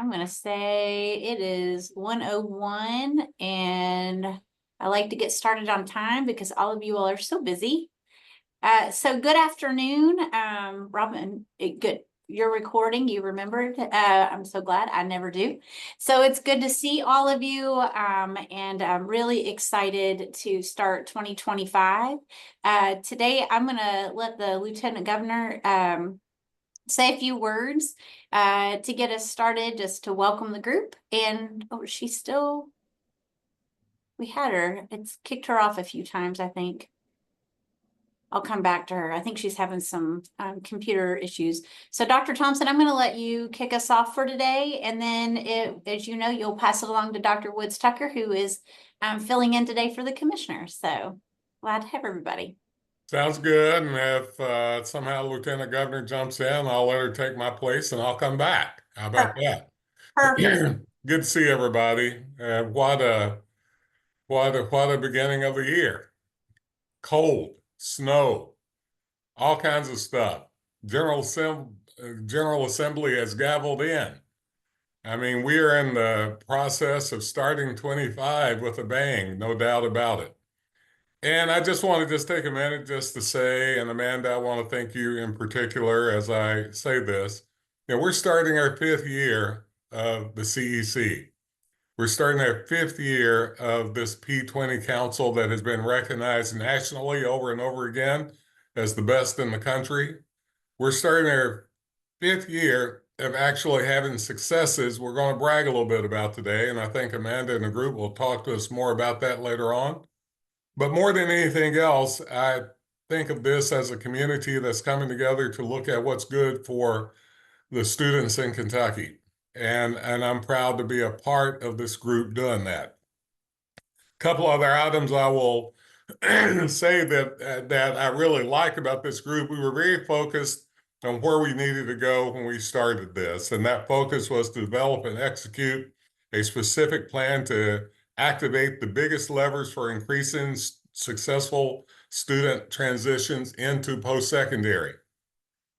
I'm going to say it is 1:01, and I like to get started on time because all of you all are so busy. So good afternoon, Robin. Good. You're recording. You remembered. I'm so glad. I never do. So it's good to see all of you, and I'm really excited to start 2025. Today, I'm going to let the Lieutenant Governor say a few words to get us started, just to welcome the group. And oh, she's still, we had her. It's kicked her off a few times, I think. I'll come back to her. I think she's having some computer issues. So Dr. Thompson, I'm going to let you kick us off for today. And then, as you know, you'll pass it along to Dr. Woods Tucker, who is filling in today for the commissioner. So glad to have everybody. Sounds good. And if somehow Lieutenant Governor jumps in, I'll let her take my place and I'll come back. How about that? Perfect. Good to see everybody. What a beginning of the year. Cold, snow, all kinds of stuff. General Assembly has gavelled in. I mean, we are in the process of starting 25 with a bang, no doubt about it. And I just want to take a minute just to say, and Amanda, I want to thank you in particular as I say this. We're starting our 5th year of the CEC. We're starting our 5th year of this P20 Council that has been recognized nationally over and over again as the best in the country. We're starting our 5th year of actually having successes we're going to brag a little bit about today, and I think Amanda and the group will talk to us more about that later on. But more than anything else, I think of this as a community that's coming together to look at what's good for the students in Kentucky. And I'm proud to be a part of this group doing that. A couple other items I will say that I really like about this group. We were very focused on where we needed to go when we started this. And that focus was to develop and execute a specific plan to activate the biggest levers for increasing successful student transitions into post-secondary.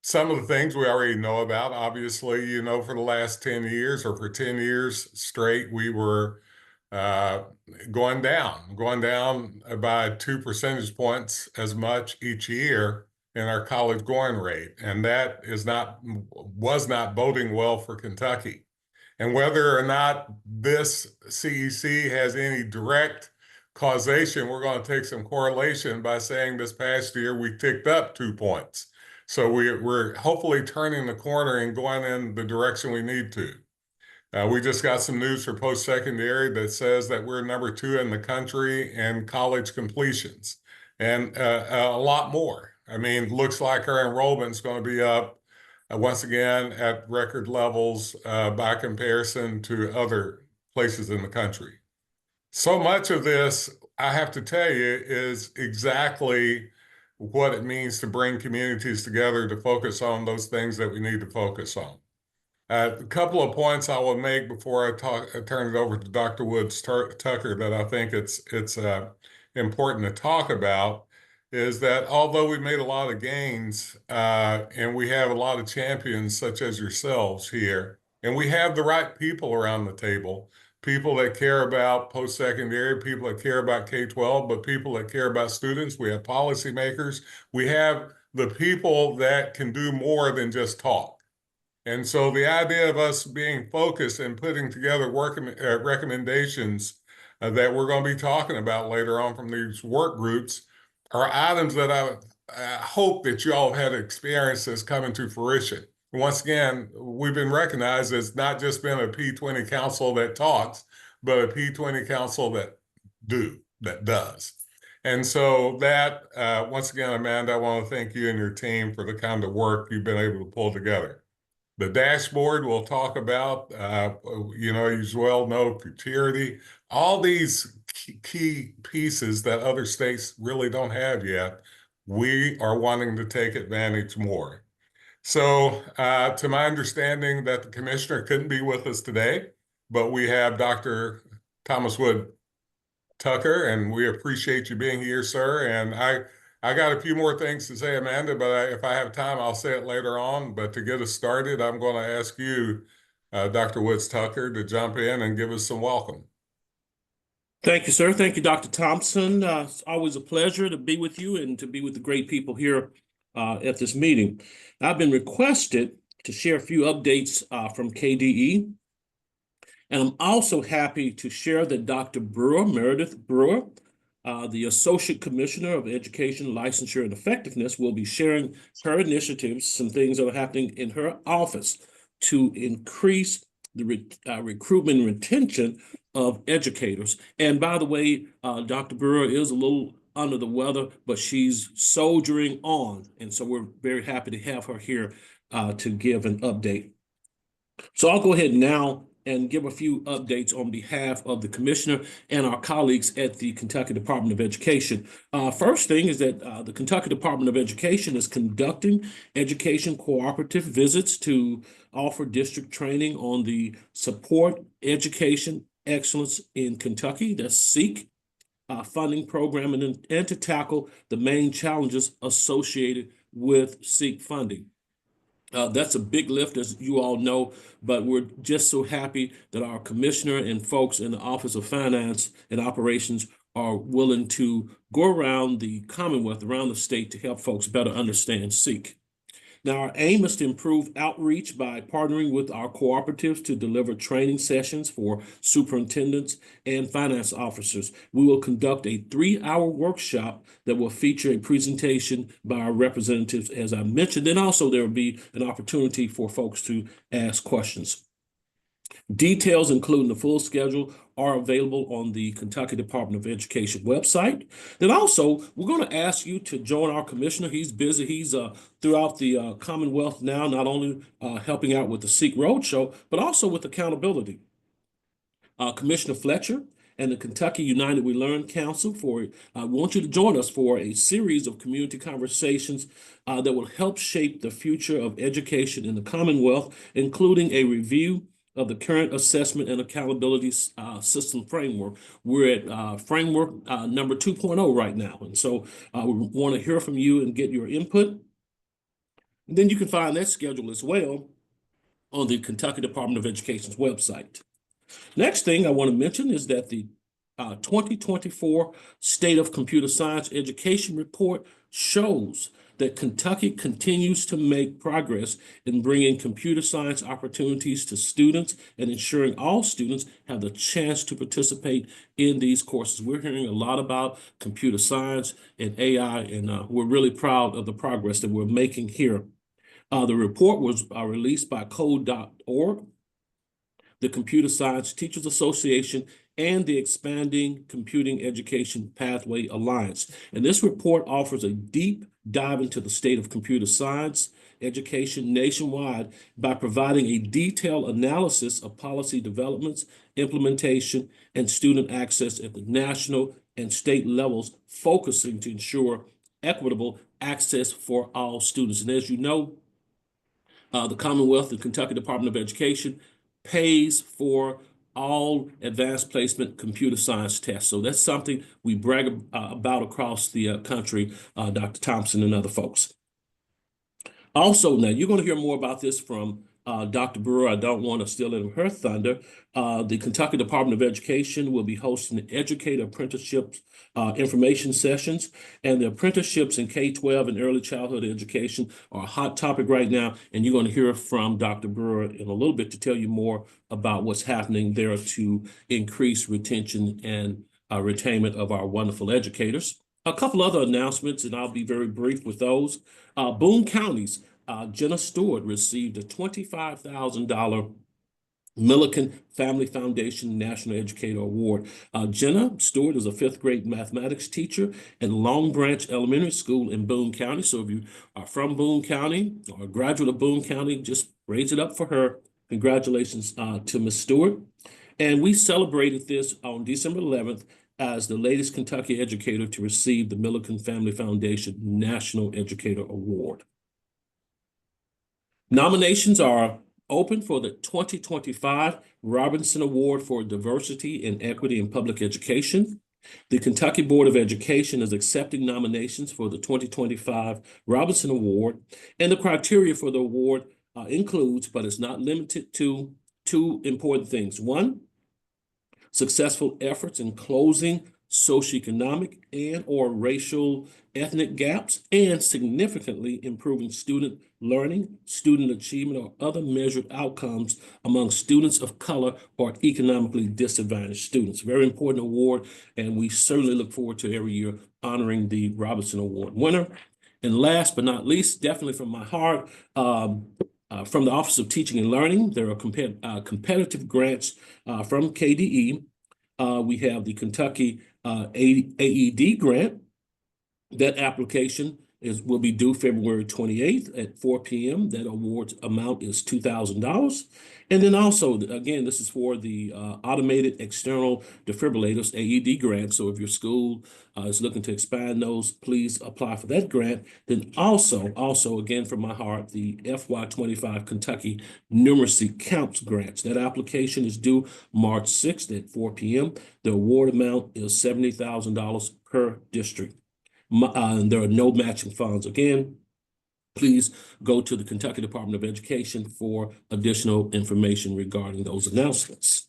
Some of the things we already know about, obviously, for the last 10 years or for 10 years straight, we were going down by 2 percentage points as much each year in our college going rate. And that was not boding well for Kentucky. And whether or not this CEC has any direct causation, we're going to take some correlation by saying this past year we ticked up 2 points. So we're hopefully turning the corner and going in the direction we need to. We just got some news for post-secondary that says that we're number 2 in the country in college completions, and a lot more. I mean, looks like our enrollment is going to be up once again at record levels by comparison to other places in the country. So much of this, I have to tell you, is exactly what it means to bring communities together to focus on those things that we need to focus on. A couple of points I will make before I turn it over to Dr. Woods Tucker that I think it's important to talk about is that although we made a lot of gains and we have a lot of champions such as yourselves here, and we have the right people around the table, people that care about post-secondary, people that care about K-12, but people that care about students. We have policymakers. We have the people that can do more than just talk. And so the idea of us being focused and putting together recommendations that we're going to be talking about later on from these work groups are items that I hope that you all have had experiences coming to fruition. Once again, we've been recognized as not just been a P20 council that talks, but a P20 council that does. And so that, once again, Amanda, I want to thank you and your team for the kind of work you've been able to pull together. The dashboard we'll talk about, as well know, futurity, all these key pieces that other states really don't have yet, we are wanting to take advantage more. So to my understanding that the commissioner couldn't be with us today, but we have Dr. Thomas Wood Tucker, and we appreciate you being here, sir. And I got a few more things to say, Amanda, but if I have time, I'll say it later on. But to get us started, I'm going to ask you Dr. Woods Tucker to jump in and give us some welcome. Thank you, sir. Thank you, Dr. Thompson. It's always a pleasure to be with you and to be with the great people here at this meeting. I've been requested to share a few updates from KDE, and I'm also happy to share that Dr. Brewer, Meredith Brewer, the Associate Commissioner of Education, Licensure, and Effectiveness, will be sharing her initiatives, some things that are happening in her office to increase the recruitment and retention of educators. And by the way, Dr. Brewer is a little under the weather, but she's soldiering on. And so we're very happy to have her here to give an update. So I'll go ahead now and give a few updates on behalf of the commissioner and our colleagues at the Kentucky Department of Education. First thing is that the Kentucky Department of Education is conducting education cooperative visits to offer district training on the Support Education Excellence in Kentucky, that's SEEK, funding program, and to tackle the main challenges associated with SEEK funding. That's a big lift, as you all know, but we're just so happy that our commissioner and folks in the Office of Finance and Operations are willing to go around the Commonwealth, around the state, to help folks better understand SEEK. Now, our aim is to improve outreach by partnering with our cooperatives to deliver training sessions for superintendents and finance officers. We will conduct a 3-hour workshop that will feature a presentation by our representatives, as I mentioned, and also there will be an opportunity for folks to ask questions. Details, including the full schedule, are available on the Kentucky Department of Education website. Then also, we're going to ask you to join our commissioner. He's busy. He's throughout the Commonwealth now, not only helping out with the SEEK Roadshow, but also with accountability. Commissioner Fletcher and the Kentucky United We Learn Council I want you to join us for a series of community conversations that will help shape the future of education in the Commonwealth, including a review of the current assessment and accountability system framework. We're at framework number 2.0 right now. And so we want to hear from you and get your input. And then you can find that schedule as well on the Kentucky Department of Education's website. Next thing I want to mention is that the 2024 State of Computer Science Education Report shows that Kentucky continues to make progress in bringing computer science opportunities to students and ensuring all students have the chance to participate in these courses. We're hearing a lot about computer science and AI, and we're really proud of the progress that we're making here. The report was released by code.org, the Computer Science Teachers Association, and the Expanding Computing Education Pathway Alliance. And this report offers a deep dive into the state of computer science education nationwide by providing a detailed analysis of policy developments, implementation, and student access at the national and state levels, focusing to ensure equitable access for all students. And as you know, the Commonwealth, the Kentucky Department of Education, pays for all advanced placement computer science tests. So that's something we brag about across the country, Dr. Thompson and other folks. Also, now you're going to hear more about this from Dr. Brewer. I don't want to steal any of her thunder. The Kentucky Department of Education will be hosting educator apprenticeships information sessions, and the apprenticeships in K-12 and early childhood education are a hot topic right now, and you're going to hear from Dr. Brewer in a little bit to tell you more about what's happening there to increase retention and retainment of our wonderful educators. A couple other announcements, and I'll be very brief with those. Boone County's Jenna Stewart received a $25,000 Millikan Family Foundation National Educator Award. Jenna Stewart is a 5th grade mathematics teacher at Long Branch Elementary School in Boone County. So if you are from Boone County or a graduate of Boone County, just raise it up for her. Congratulations to Ms. Stewart. And we celebrated this on December 11th as the latest Kentucky educator to receive the Millikan Family Foundation National Educator Award. Nominations are open for the 2025 Robinson Award for Diversity and Equity in Public Education. The Kentucky Board of Education is accepting nominations for the 2025 Robinson Award, and the criteria for the award includes, but is not limited to, two important things. One, successful efforts in closing socioeconomic and or racial ethnic gaps and significantly improving student learning, student achievement, or other measured outcomes among students of color or economically disadvantaged students. Very important award, and we certainly look forward to every year honoring the Robinson Award winner. And last but not least, definitely from my heart, from the Office of Teaching and Learning, there are competitive grants from KDE. We have the Kentucky AED grant. That application will be due February 28th at 4 p.m. That award amount is $2,000. And then also, again, this is for the automated external defibrillators, AED grant. So if your school is looking to expand those, please apply for that grant. Then also again, from my heart, the FY25 Kentucky Numeracy Counts grants. That application is due March 6th at 4 p.m. The award amount is $70,000 per district. There are no matching funds. Again, please go to the Kentucky Department of Education for additional information regarding those announcements.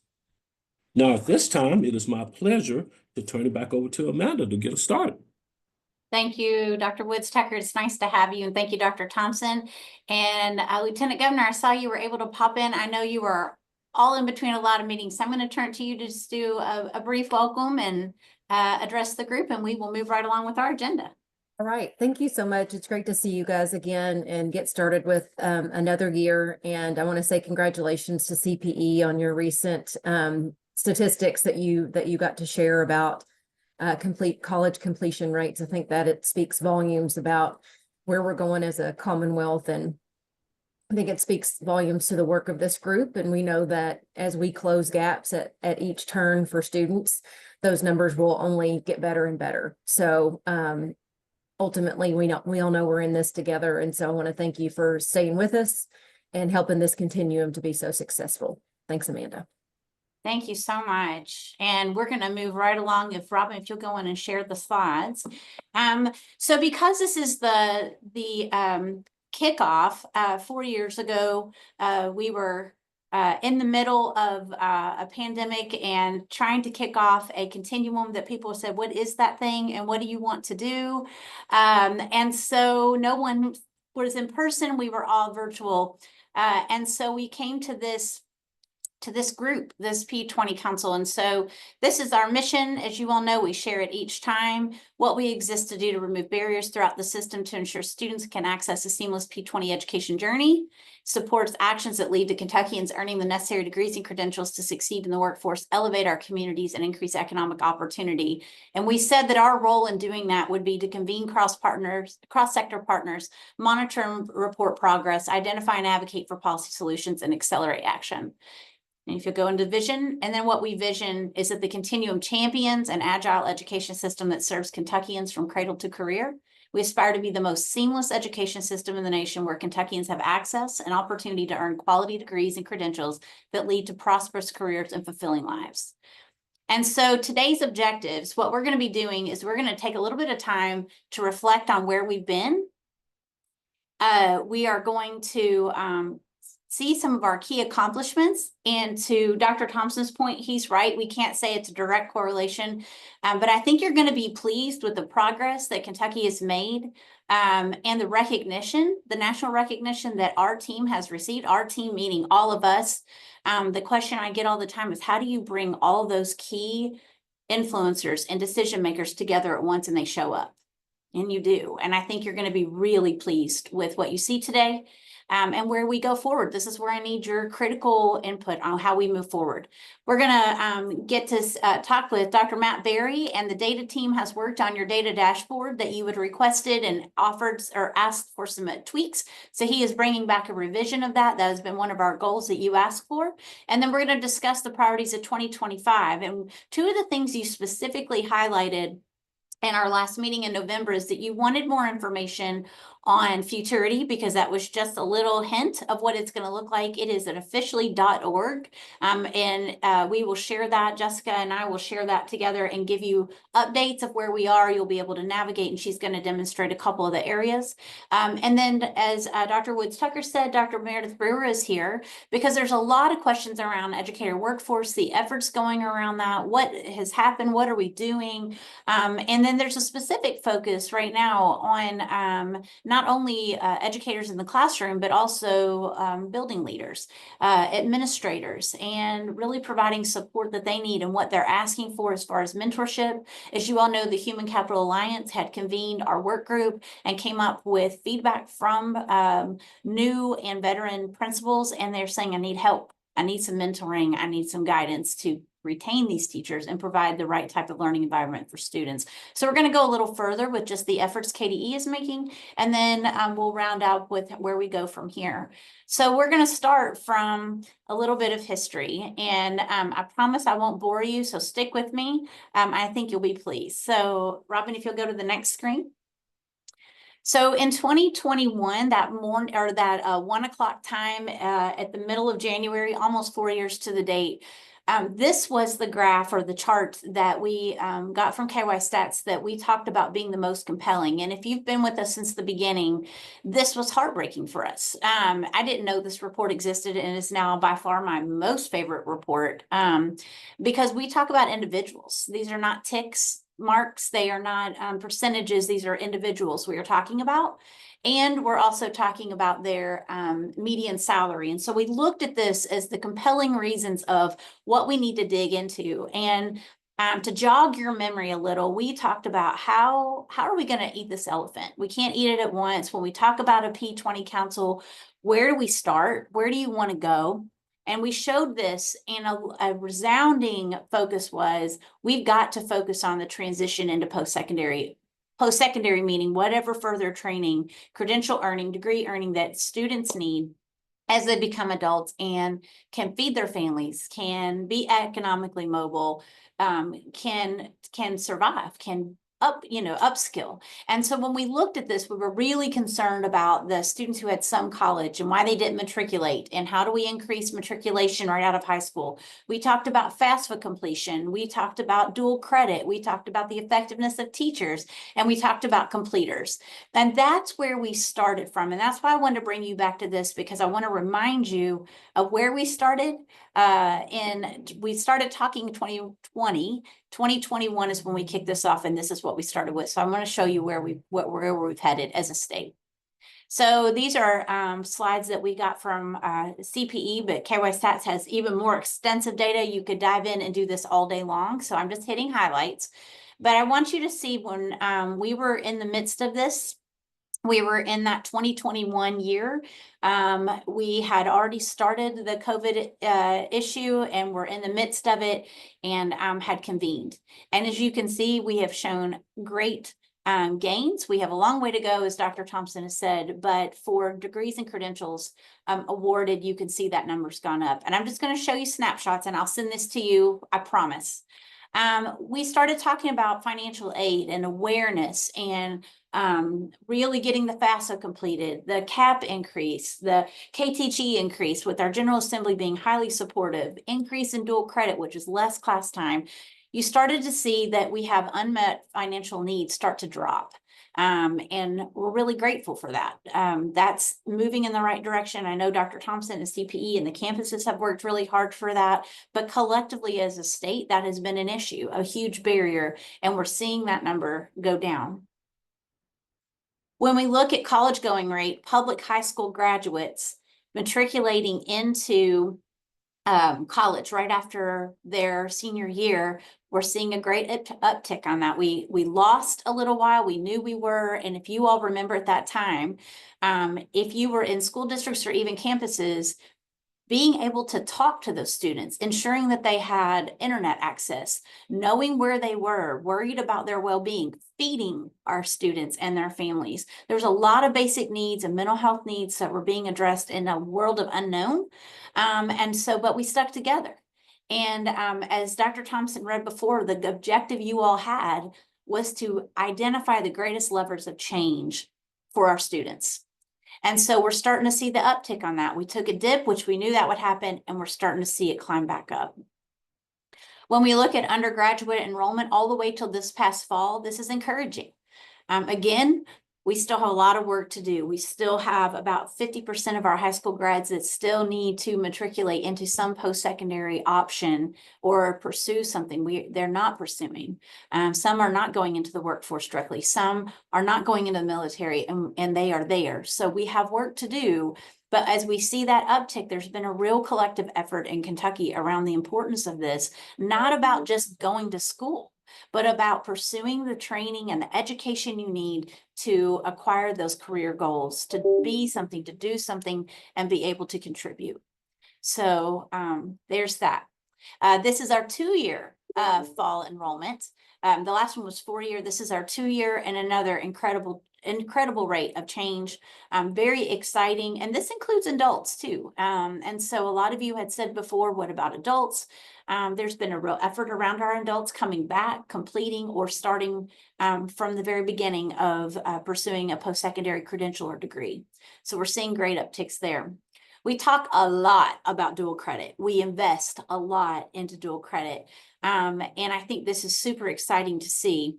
Now, at this time, it is my pleasure to turn it back over to Amanda to get us started. Thank you, Dr. Woods-Tucker. It's nice to have you, and thank you, Dr. Thompson. And Lieutenant Governor, I saw you were able to pop in. I know you were all in between a lot of meetings, so I'm going to turn to you to just do a brief welcome and address the group, and we will move right along with our agenda. All right. Thank you so much. It's great to see you guys again and get started with another year. And I want to say congratulations to CPE on your recent statistics that you got to share about college completion rates. I think that it speaks volumes about where we're going as a Commonwealth, and I think it speaks volumes to the work of this group. And we know that as we close gaps at each turn for students, those numbers will only get better and better. So ultimately, we all know we're in this together. And so I want to thank you for staying with us and helping this continuum to be so successful. Thanks, Amanda. Thank you so much. And we're going to move right along. If Robin, if you'll go in and share the slides. So because this is the kickoff, 4 years ago, we were in the middle of a pandemic and trying to kick off a continuum that people said, what is that thing? And what do you want to do? And so no one was in person. We were all virtual. And so we came to this group, this P20 Council. And so this is our mission. As you all know, we share it each time, what we exist to do to remove barriers throughout the system to ensure students can access a seamless P20 education journey, supports actions that lead to Kentuckians earning the necessary degrees and credentials to succeed in the workforce, elevate our communities, and increase economic opportunity. And we said that our role in doing that would be to convene cross-sector partners, monitor and report progress, identify and advocate for policy solutions, and accelerate action. And if you go into vision, and then what we vision is that the Continuum champions an agile education system that serves Kentuckians from cradle to career. We aspire to be the most seamless education system in the nation where Kentuckians have access and opportunity to earn quality degrees and credentials that lead to prosperous careers and fulfilling lives. And so today's objectives, what we're going to be doing is we're going to take a little bit of time to reflect on where we've been. We are going to see some of our key accomplishments. And to Dr. Thompson's point, he's right. We can't say it's a direct correlation, but I think you're going to be pleased with the progress that Kentucky has made and the recognition, the national recognition that our team has received, our team meaning all of us. The question I get all the time is, how do you bring all those key influencers and decision makers together at once and they show up? And you do. And I think you're going to be really pleased with what you see today. And where we go forward. This is where I need your critical input on how we move forward. We're going to get to talk with Dr. Matt Berry, and the data team has worked on your data dashboard that you had requested and offered or asked for some tweaks. So he is bringing back a revision of that. That has been one of our goals that you asked for. And then we're going to discuss the priorities of 2025. And two of the things you specifically highlighted in our last meeting in November is that you wanted more information on Futurity, because that was just a little hint of what it's going to look like. It is an officially.org. And we will share that. Jessica and I will share that together and give you updates of where we are. You'll be able to navigate, and she's going to demonstrate a couple of the areas. And then, as Dr. Woods Tucker said, Dr. Meredith Brewer is here because there's a lot of questions around educator workforce, the efforts going around that, what has happened, what are we doing? And then there's a specific focus right now on not only educators in the classroom, but also building leaders, administrators, and really providing support that they need and what they're asking for as far as mentorship. As you all know, the Human Capital Alliance had convened our work group and came up with feedback from new and veteran principals, and they're saying, I need help. I need some mentoring. I need some guidance to retain these teachers and provide the right type of learning environment for students. So we're going to go a little further with just the efforts KDE is making, and then we'll round out with where we go from here. So we're going to start from a little bit of history, and I promise I won't bore you, so stick with me. I think you'll be pleased. So Robin, if you'll go to the next screen. So in 2021, that morning, or that 1 o'clock time at the middle of January, almost 4 years to the date, this was the graph or the chart that we got from KY Stats that we talked about being the most compelling. And if you've been with us since the beginning, this was heartbreaking for us. I didn't know this report existed, and it's now by far my most favorite report because we talk about individuals. These are not ticks, marks, they are not percentages, these are individuals we are talking about. And we're also talking about their median salary. And so we looked at this as the compelling reasons of what we need to dig into. And to jog your memory a little, we talked about how are we going to eat this elephant? We can't eat it at once. When we talk about a P20 council, where do we start? Where do you want to go? And we showed this, and a resounding focus was, we've got to focus on the transition into post-secondary. Post-secondary meaning whatever further training, credential earning, degree earning that students need as they become adults and can feed their families, can be economically mobile, can survive, can upskill. And so when we looked at this, we were really concerned about the students who had some college and why they didn't matriculate, and how do we increase matriculation right out of high school. We talked about FAFSA completion. We talked about dual credit. We talked about the effectiveness of teachers, and we talked about completers. And that's where we started from. And that's why I wanted to bring you back to this, because I want to remind you of where we started. We started talking 2020. 2021 is when we kicked this off, and this is what we started with. So I'm going to show you where we've headed as a state. So these are slides that we got from CPE, but KY Stats has even more extensive data. You could dive in and do this all day long. So I'm just hitting highlights. But I want you to see when we were in the midst of this, we were in that 2021 year. We had already started the COVID issue, and we're in the midst of it, and had convened. And as you can see, we have shown great gains. We have a long way to go, as Dr. Thompson has said, but for degrees and credentials awarded, you can see that number's gone up. And I'm just going to show you snapshots, and I'll send this to you, I promise. We started talking about financial aid and awareness, and really getting the FAFSA completed, the CAP increase, the KTG increase, with our General Assembly being highly supportive, increase in dual credit, which is less class time. You started to see that we have unmet financial needs start to drop. And we're really grateful for that. That's moving in the right direction. I know Dr. Thompson and CPE and the campuses have worked really hard for that, but collectively as a state, that has been an issue, a huge barrier, and we're seeing that number go down. When we look at college going rate, public high school graduates matriculating into college right after their senior year, we're seeing a great uptick on that. We lost a little while. We knew we were, and if you all remember at that time, if you were in school districts or even campuses, being able to talk to those students, ensuring that they had internet access, knowing where they were, worried about their well-being, feeding our students and their families. There's a lot of basic needs and mental health needs that were being addressed in a world of unknown. But we stuck together. And as Dr. Thompson read before, the objective you all had was to identify the greatest levers of change for our students. And so we're starting to see the uptick on that. We took a dip, which we knew that would happen, and we're starting to see it climb back up. When we look at undergraduate enrollment all the way till this past fall, this is encouraging. Again, we still have a lot of work to do. We still have about 50% of our high school grads that still need to matriculate into some post-secondary option or pursue something they're not pursuing. Some are not going into the workforce directly. Some are not going into the military, and they are there. So we have work to do. But as we see that uptick, there's been a real collective effort in Kentucky around the importance of this, not about just going to school, but about pursuing the training and the education you need to acquire those career goals, to be something, to do something, and be able to contribute. So there's that. This is our 2-year fall enrollment. The last one was 4-year. This is our 2-year, and another incredible rate of change. Very exciting. And this includes adults too. And so a lot of you had said before, what about adults? There's been a real effort around our adults coming back, completing or starting from the very beginning of pursuing a post-secondary credential or degree. So we're seeing great upticks there. We talk a lot about dual credit. We invest a lot into dual credit. And I think this is super exciting to see.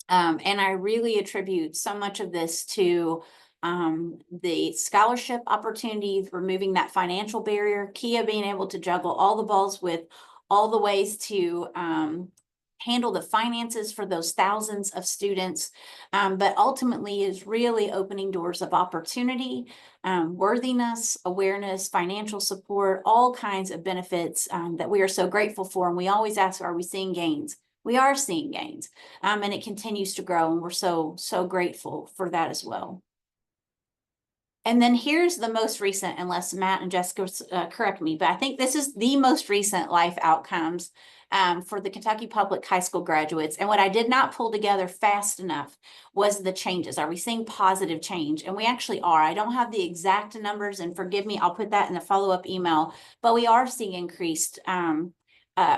And I really attribute so much of this to the scholarship opportunities, removing that financial barrier, Kia being able to juggle all the balls with all the ways to handle the finances for those thousands of students, but ultimately is really opening doors of opportunity, worthiness, awareness, financial support, all kinds of benefits that we are so grateful for. And we always ask, are we seeing gains? We are seeing gains, and it continues to grow, and we're so grateful for that as well. And then here's the most recent, unless Matt and Jessica correct me, but I think this is the most recent life outcomes for the Kentucky Public High School graduates. And what I did not pull together fast enough was the changes. Are we seeing positive change? And we actually are. I don't have the exact numbers, and forgive me, I'll put that in the follow-up email, but we are seeing increased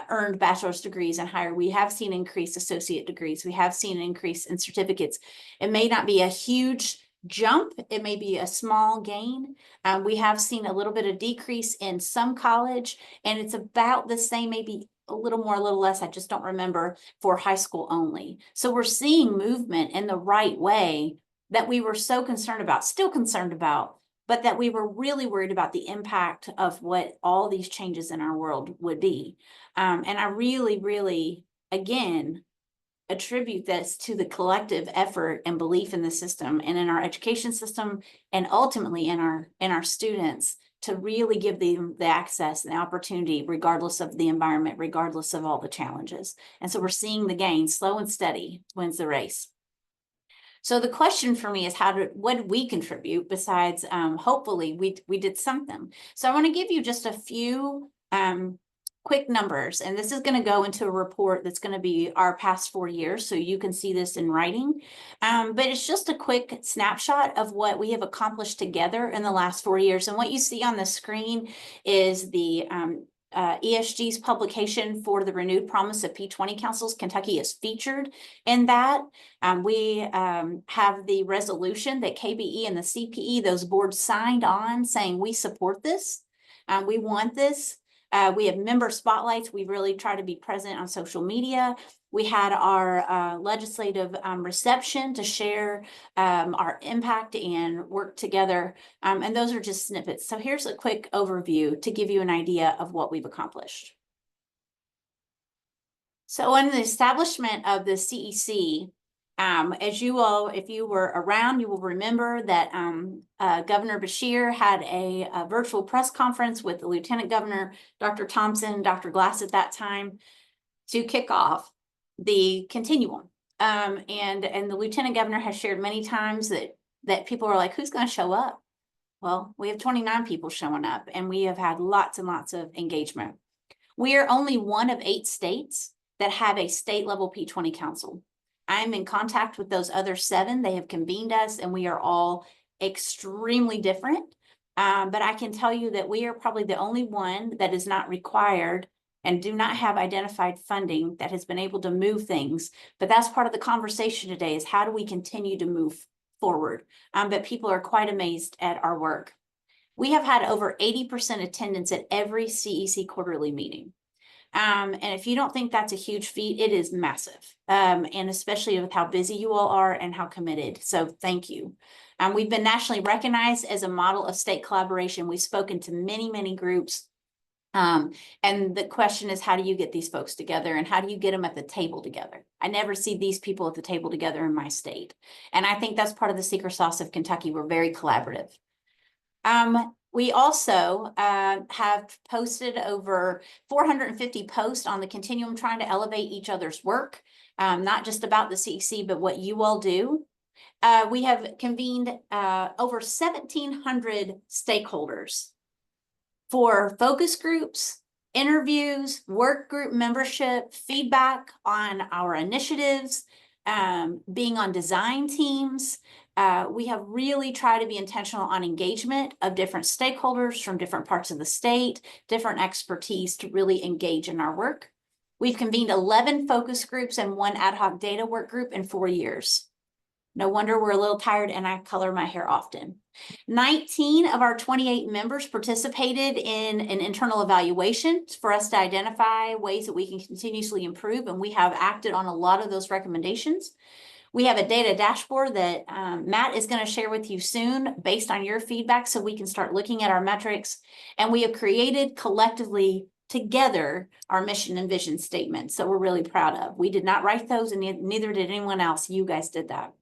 earned bachelor's degrees and higher. We have seen increased associate degrees. We have seen an increase in certificates. It may not be a huge jump. It may be a small gain. We have seen a little bit of decrease in some college, and it's about the same, maybe a little more, a little less, I just don't remember, for high school only. So we're seeing movement in the right way that we were so concerned about, still concerned about, but that we were really worried about the impact of what all these changes in our world would be. And I really, again, attribute this to the collective effort and belief in the system and in our education system, and ultimately in our students, to really give them the access and the opportunity, regardless of the environment, regardless of all the challenges. And so we're seeing the gains. Slow and steady wins the race. So the question for me is, what did we contribute besides, hopefully we did something. So I want to give you just a few quick numbers, and this is going to go into a report that's going to be our past 4 years, so you can see this in writing. But it's just a quick snapshot of what we have accomplished together in the last 4 years. And what you see on the screen is the ESG's publication for the renewed promise of P20 councils. Kentucky is featured in that. We have the resolution that KBE and the CPE, those boards signed on, saying we support this. We want this. We have member spotlights. We really try to be present on social media. We had our legislative reception to share our impact and work together. And those are just snippets. So here's a quick overview to give you an idea of what we've accomplished. So in the establishment of the CEC, as you all, if you were around, you will remember that Governor Beshear had a virtual press conference with the Lieutenant Governor, Dr. Thompson, and Dr. Glass at that time, to kick off the Continuum. And the Lieutenant Governor has shared many times that people are like, who's going to show up? Well, we have 29 people showing up, and we have had lots and lots of engagement. We are only one of 8 states that have a state level P20 council. I'm in contact with those other 7. They have convened us, and we are all extremely different. But I can tell you that we are probably the only one that is not required and do not have identified funding that has been able to move things. But that's part of the conversation today, is how do we continue to move forward, but people are quite amazed at our work. We have had over 80% attendance at every CEC quarterly meeting. And if you don't think that's a huge feat, it is massive. And especially with how busy you all are and how committed. So thank you. We've been nationally recognized as a model of state collaboration. We've spoken to many, many groups. And the question is, how do you get these folks together and how do you get them at the table together? I never see these people at the table together in my state. And I think that's part of the secret sauce of Kentucky. We're very collaborative. We also have posted over 450 posts on the Continuum trying to elevate each other's work, not just about the CEC, but what you all do. We have convened over 1,700 stakeholders for focus groups, interviews, work group membership, feedback on our initiatives, being on design teams. We have really tried to be intentional on engagement of different stakeholders from different parts of the state, different expertise to really engage in our work. We've convened 11 focus groups and 1 ad hoc data work group in 4 years. No wonder we're a little tired and I color my hair often. 19 of our 28 members participated in an internal evaluation for us to identify ways that we can continuously improve, and we have acted on a lot of those recommendations. We have a data dashboard that Matt is going to share with you soon based on your feedback so we can start looking at our metrics. And we have created collectively together our mission and vision statements. So we're really proud of. We did not write those and neither did anyone else. You guys did that.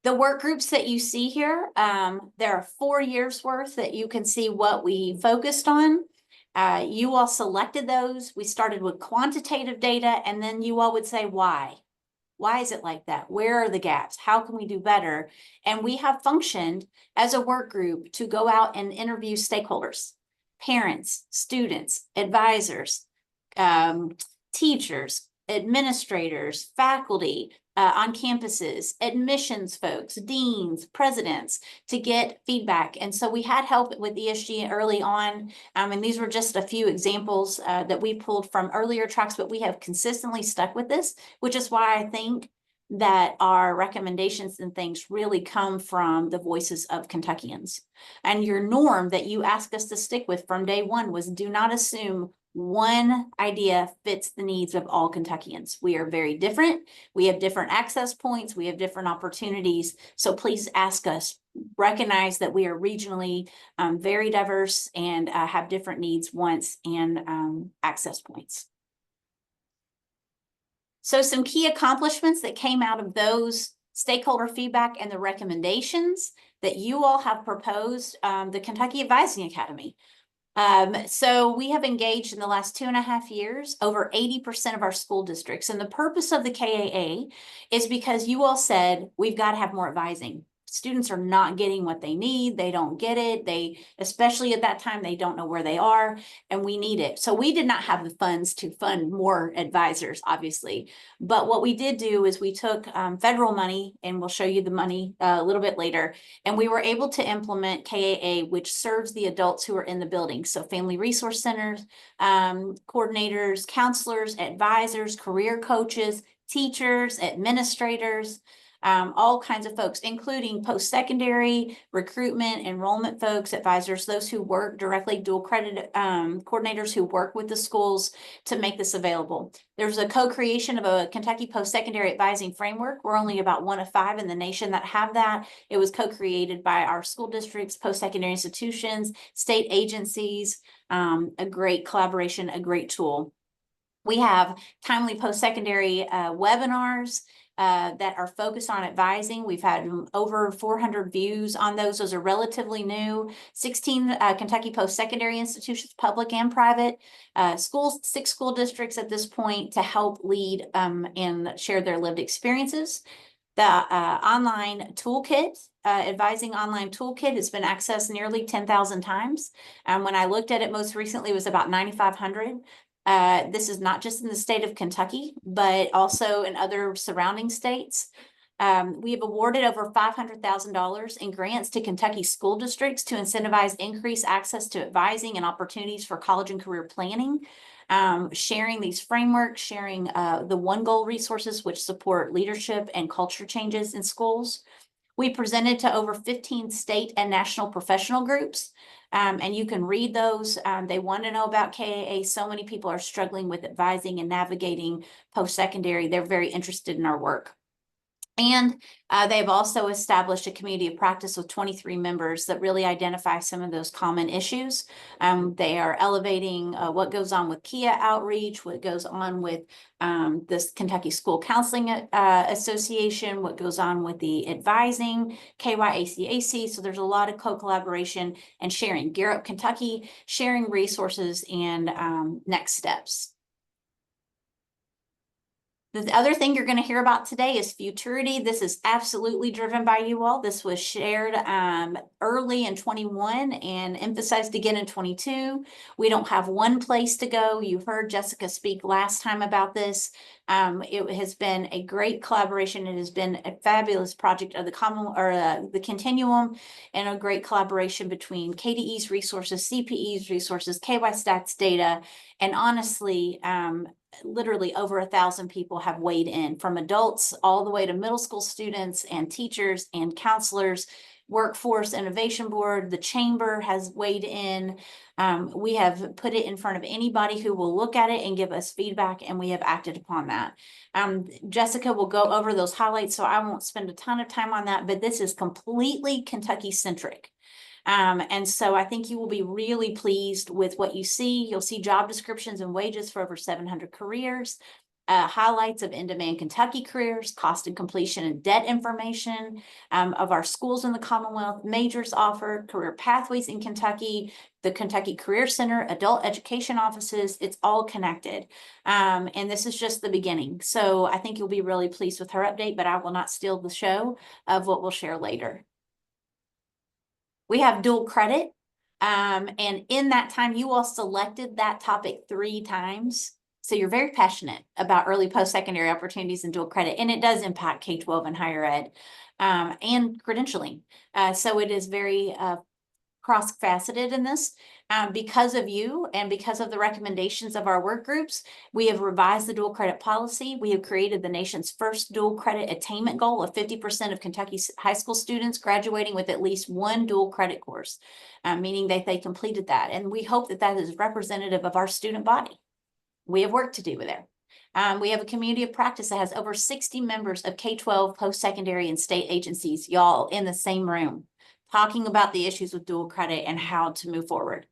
The work groups that you see here, there are 4 years worth that you can see what we focused on. You all selected those. We started with quantitative data and then you all would say, why? Why is it like that? Where are the gaps? How can we do better? And we have functioned as a work group to go out and interview stakeholders, parents, students, advisors, teachers, administrators, faculty, on campuses, admissions folks, deans, presidents, to get feedback. And so we had help with ESG early on. And these were just a few examples that we pulled from earlier tracks, but we have consistently stuck with this, which is why I think that our recommendations and things really come from the voices of Kentuckians. And your norm that you asked us to stick with from day one was do not assume one idea fits the needs of all Kentuckians. We are very different. We have different access points. We have different opportunities. So please ask us, recognize that we are regionally very diverse and have different needs, wants, and access points. So some key accomplishments that came out of those stakeholder feedback and the recommendations that you all have proposed, the Kentucky Advising Academy. So we have engaged in the last 2.5 years, over 80% of our school districts. And the purpose of the KAA is because you all said, we've got to have more advising. Students are not getting what they need. They don't get it. They, especially at that time, they don't know where they are and we need it. So we did not have the funds to fund more advisors, obviously. But what we did do is we took federal money, and we'll show you the money a little bit later. And we were able to implement KAA, which serves the adults who are in the building. So family resource centers, coordinators, counselors, advisors, career coaches, teachers, administrators, all kinds of folks, including post-secondary, recruitment, enrollment folks, advisors, those who work directly, dual credit coordinators who work with the schools to make this available. There's a co-creation of a Kentucky post-secondary advising framework. We're only about 1 of 5 in the nation that have that. It was co-created by our school districts, post-secondary institutions, state agencies, a great collaboration, a great tool. We have timely post-secondary webinars that are focused on advising. We've had over 400 views on those. Those are relatively new. 16 Kentucky post-secondary institutions, public and private, schools, 6 school districts at this point to help lead and share their lived experiences. The online toolkit, advising online toolkit has been accessed nearly 10,000 times. When I looked at it most recently, it was about 9,500. This is not just in the state of Kentucky, but also in other surrounding states. We have awarded over $500,000 in grants to Kentucky school districts to incentivize increased access to advising and opportunities for college and career planning, sharing these frameworks, sharing the One Goal resources, which support leadership and culture changes in schools. We presented to over 15 state and national professional groups. And you can read those. They want to know about KAA. So many people are struggling with advising and navigating post-secondary. They're very interested in our work. And they've also established a community of practice with 23 members that really identify some of those common issues. They are elevating what goes on with KIA outreach, what goes on with this Kentucky School Counseling Association, what goes on with the advising, KYACAC. So there's a lot of co-collaboration and sharing. Gear Up Kentucky, sharing resources and next steps. The other thing you're going to hear about today is Futurity. This is absolutely driven by you all. This was shared early in 21 and emphasized again in 22. We don't have one place to go. You heard Jessica speak last time about this. It has been a great collaboration. It has been a fabulous project of the Commonwealth or the Continuum, and a great collaboration between KDE's resources, CPE's resources, KY Stats data, and honestly, literally over 1,000 people have weighed in, from adults all the way to middle school students and teachers and counselors. Workforce Innovation Board, the Chamber has weighed in. We have put it in front of anybody who will look at it and give us feedback, and we have acted upon that. Jessica will go over those highlights, so I won't spend a ton of time on that, but this is completely Kentucky centric. And so I think you will be really pleased with what you see. You'll see job descriptions and wages for over 700 careers, highlights of in-demand Kentucky careers, cost and completion and debt information of our schools in the Commonwealth, majors offered, career pathways in Kentucky, the Kentucky Career Center, adult education offices. It's all connected. And this is just the beginning. So I think you'll be really pleased with her update, but I will not steal the show of what we'll share later. We have dual credit. And in that time, you all selected that topic 3 times. So you're very passionate about early post-secondary opportunities and dual credit, and it does impact K-12 and higher ed and credentialing. So it is very cross-faceted in this. Because of you and because of the recommendations of our work groups, we have revised the dual credit policy. We have created the nation's first dual credit attainment goal of 50% of Kentucky's high school students graduating with at least one dual credit course, meaning that they completed that. And we hope that that is representative of our student body. We have work to do with it. We have a community of practice that has over 60 members of K-12 post-secondary and state agencies, y'all in the same room, talking about the issues with dual credit and how to move forward.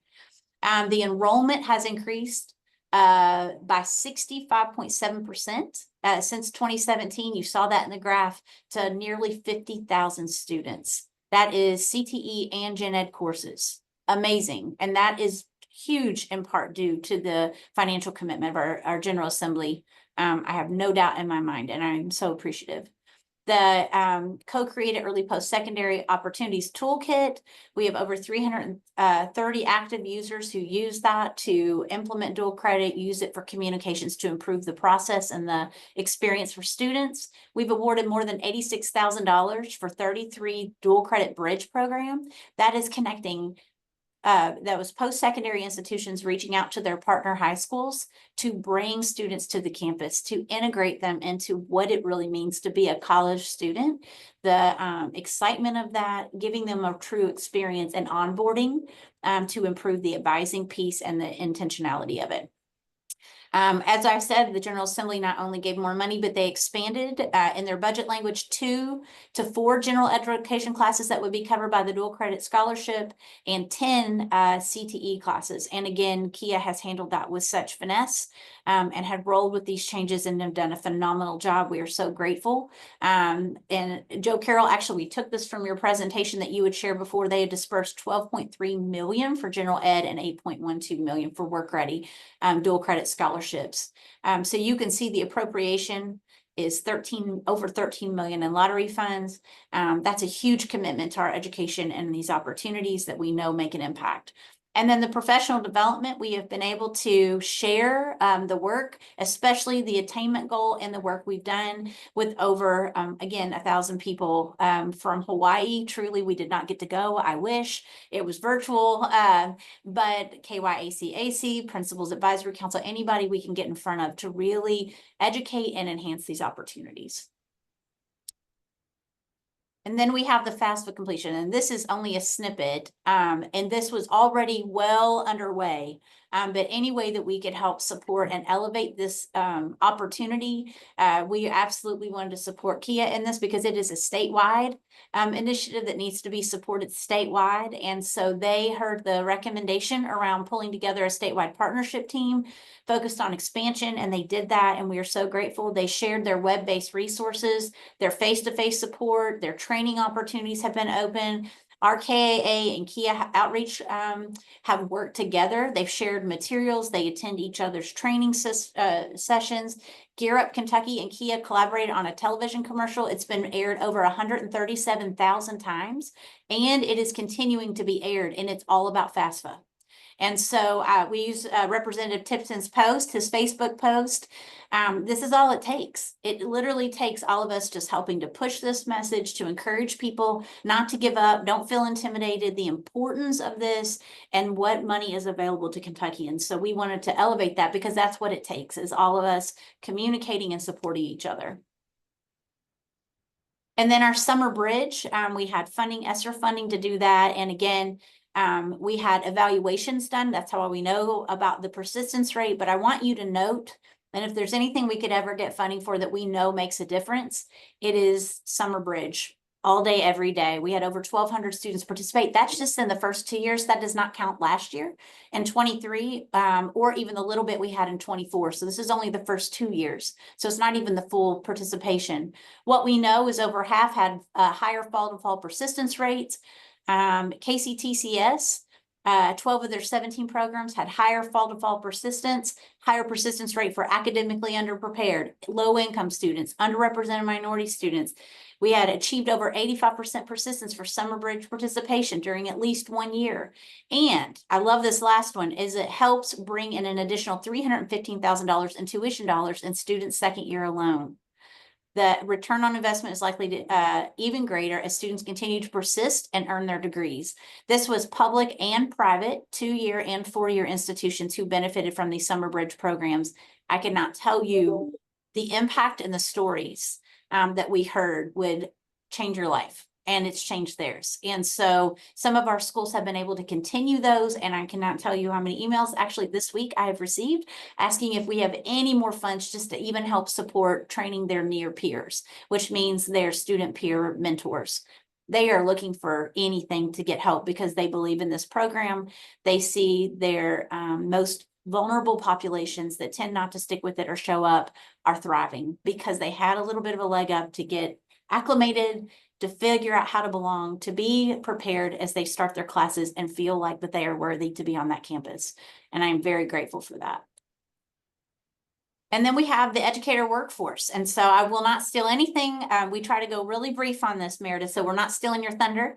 The enrollment has increased by 65.7% since 2017. You saw that in the graph, to nearly 50,000 students. That is CTE and Gen Ed courses. Amazing. And that is huge in part due to the financial commitment of our General Assembly. I have no doubt in my mind, and I'm so appreciative. The co-created early post-secondary opportunities toolkit. We have over 330 active users who use that to implement dual credit, use it for communications to improve the process and the experience for students. We've awarded more than $86,000 for 33 dual credit bridge program. That is connecting that was post-secondary institutions reaching out to their partner high schools to bring students to the campus, to integrate them into what it really means to be a college student, the excitement of that, giving them a true experience and onboarding to improve the advising piece and the intentionality of it. As I said, the General Assembly not only gave more money, but they expanded in their budget language 2 to 4 general education classes that would be covered by the dual credit scholarship and 10 CTE classes. And again, KIA has handled that with such finesse and had rolled with these changes and have done a phenomenal job. We are so grateful. And Joe Carroll, actually, we took this from your presentation that you would share before. They had dispersed $12.3 million for general ed and $8.12 million for work ready dual credit scholarships. So you can see the appropriation is over 13 million in lottery funds. That's a huge commitment to our education and these opportunities that we know make an impact. And then the professional development, we have been able to share the work, especially the attainment goal and the work we've done with over, again, 1,000 people from Hawaii. Truly, we did not get to go. I wish it was virtual, but KYACAC, Principals Advisory Council, anybody we can get in front of to really educate and enhance these opportunities. And then we have the FAFSA completion, and this is only a snippet, and this was already well underway. But any way that we could help support and elevate this opportunity, we absolutely wanted to support Kia in this because it is a statewide initiative that needs to be supported statewide. And so they heard the recommendation around pulling together a statewide partnership team focused on expansion, and they did that, and we are so grateful. They shared their web-based resources, their face-to-face support, their training opportunities have been open. Our KAA and Kia outreach have worked together. They've shared materials. They attend each other's training sessions. Gear Up Kentucky and Kia collaborated on a television commercial. It's been aired over 137,000 times, and it is continuing to be aired, and it's all about FAFSA. And so we use Representative Tipton's post, his Facebook post. This is all it takes. It literally takes all of us just helping to push this message, to encourage people not to give up, don't feel intimidated, the importance of this and what money is available to Kentuckians. So we wanted to elevate that because that's what it takes, is all of us communicating and supporting each other. And then our summer bridge, we had funding, ESSER funding to do that. And again, we had evaluations done. That's how we know about the persistence rate. But I want you to note, and if there's anything we could ever get funding for that we know makes a difference, it is summer bridge. All day, every day. We had over 1,200 students participate. That's just in the first 2 years. That does not count last year in 23, or even the little bit we had in 24. So this is only the first 2 years. So it's not even the full participation. What we know is over half had higher fall-to-fall persistence rates. KCTCS, 12 of their 17 programs had higher fall-to-fall persistence, higher persistence rate for academically underprepared, low-income students, underrepresented minority students. We had achieved over 85% persistence for summer bridge participation during at least 1 year. And I love this last one, is it helps bring in an additional $315,000 in tuition dollars in students' second year alone. The return on investment is likely to even greater as students continue to persist and earn their degrees. This was public and private, 2-year and 4-year institutions who benefited from these summer bridge programs. I cannot tell you the impact and the stories that we heard would change your life, and it's changed theirs. And so some of our schools have been able to continue those, and I cannot tell you how many emails actually this week I have received asking if we have any more funds just to even help support training their near peers, which means their student peer mentors. They are looking for anything to get help because they believe in this program. They see their most vulnerable populations that tend not to stick with it or show up are thriving because they had a little bit of a leg up to get acclimated, to figure out how to belong, to be prepared as they start their classes and feel like that they are worthy to be on that campus. And I am very grateful for that. And then we have the educator workforce. And so I will not steal anything. We try to go really brief on this, Meredith, so we're not stealing your thunder.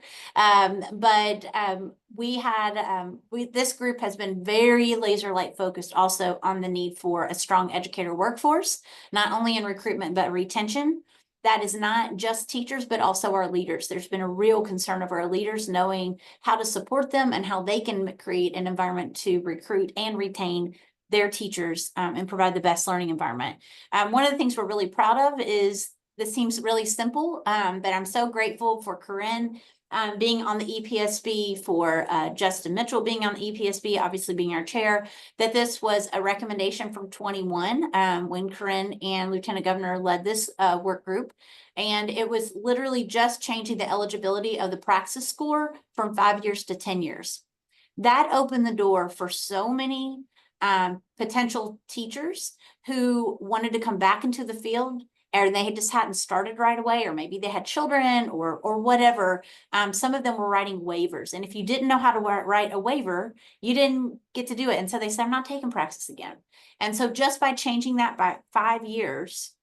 This group has been very laser-like focused also on the need for a strong educator workforce, not only in recruitment, but retention. That is not just teachers, but also our leaders. There's been a real concern of our leaders knowing how to support them and how they can create an environment to recruit and retain their teachers and provide the best learning environment. One of the things we're really proud of is, this seems really simple, but I'm so grateful for Corinne being on the EPSB, for Justin Mitchell being on the EPSB, obviously being our chair, that this was a recommendation from 21 when Corinne and Lieutenant Governor led this work group. And it was literally just changing the eligibility of the praxis score from 5 years to 10 years. That opened the door for so many potential teachers who wanted to come back into the field, and they just hadn't started right away, or maybe they had children or whatever. Some of them were writing waivers. And if you didn't know how to write a waiver, you didn't get to do it. And so they said, I'm not taking praxis again. And so just by changing that by 5 years,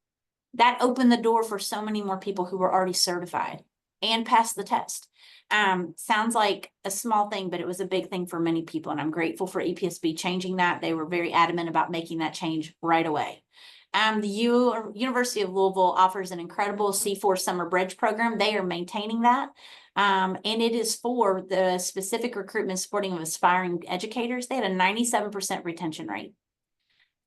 that opened the door for so many more people who were already certified and passed the test. Sounds like a small thing, but it was a big thing for many people. And I'm grateful for EPSB changing that. They were very adamant about making that change right away. The University of Louisville offers an incredible C4 summer bridge program. They are maintaining that. And it is for the specific recruitment supporting of aspiring educators. They had a 97% retention rate.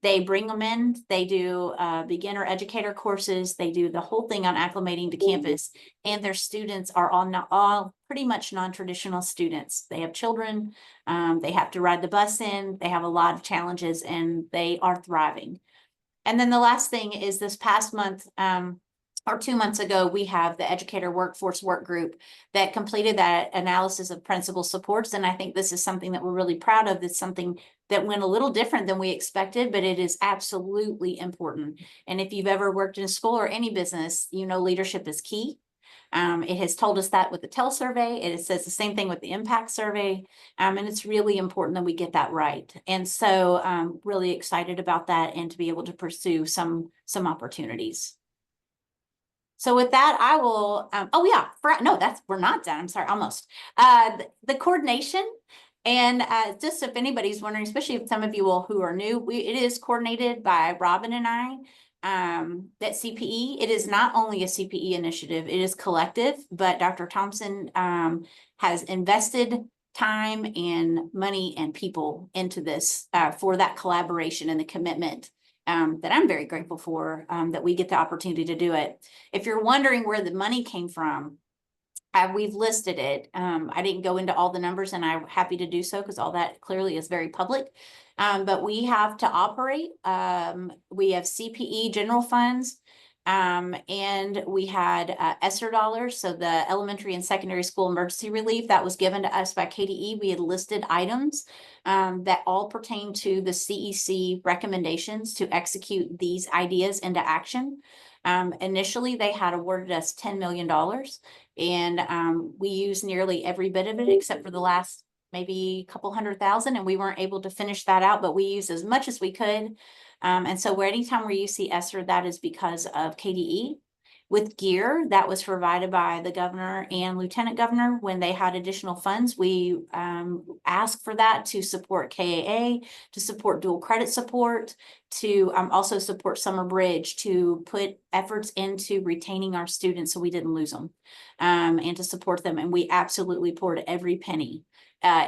They bring them in, they do beginner educator courses, they do the whole thing on acclimating to campus, and their students are all pretty much non-traditional students. They have children, they have to ride the bus in, they have a lot of challenges, and they are thriving. And then the last thing is this past month, or 2 months ago, we have the educator workforce work group that completed that analysis of principal supports. And I think this is something that we're really proud of. It's something that went a little different than we expected, but it is absolutely important. And if you've ever worked in a school or any business, you know, leadership is key. It has told us that with the TEL survey. It says the same thing with the impact survey. And it's really important that we get that right. And so really excited about that and to be able to pursue some opportunities. So with that, I will, oh yeah, we're not done. I'm sorry, almost. The coordination, and just if anybody's wondering, especially if some of you who are new, it is coordinated by Robin and I. That CPE, it is not only a CPE initiative, it is collective, but Dr. Thompson has invested time and money and people into this for that collaboration and the commitment that I'm very grateful for, that we get the opportunity to do it. If you're wondering where the money came from, we've listed it. I didn't go into all the numbers, and I'm happy to do so because all that clearly is very public. But we have to operate. We have CPE general funds, and we had ESSER dollars. So the elementary and secondary school emergency relief that was given to us by KDE. We had listed items that all pertain to the CEC recommendations to execute these ideas into action. Initially, they had awarded us $10 million, and we used nearly every bit of it except for the last maybe a couple $100,000, and we weren't able to finish that out, but we used as much as we could. And so anytime where you see ESSER, that is because of KDE. With gear, that was provided by the governor and lieutenant governor when they had additional funds. We asked for that to support KAA, to support dual credit support, to also support Summer Bridge, to put efforts into retaining our students so we didn't lose them, and to support them. And we absolutely poured every penny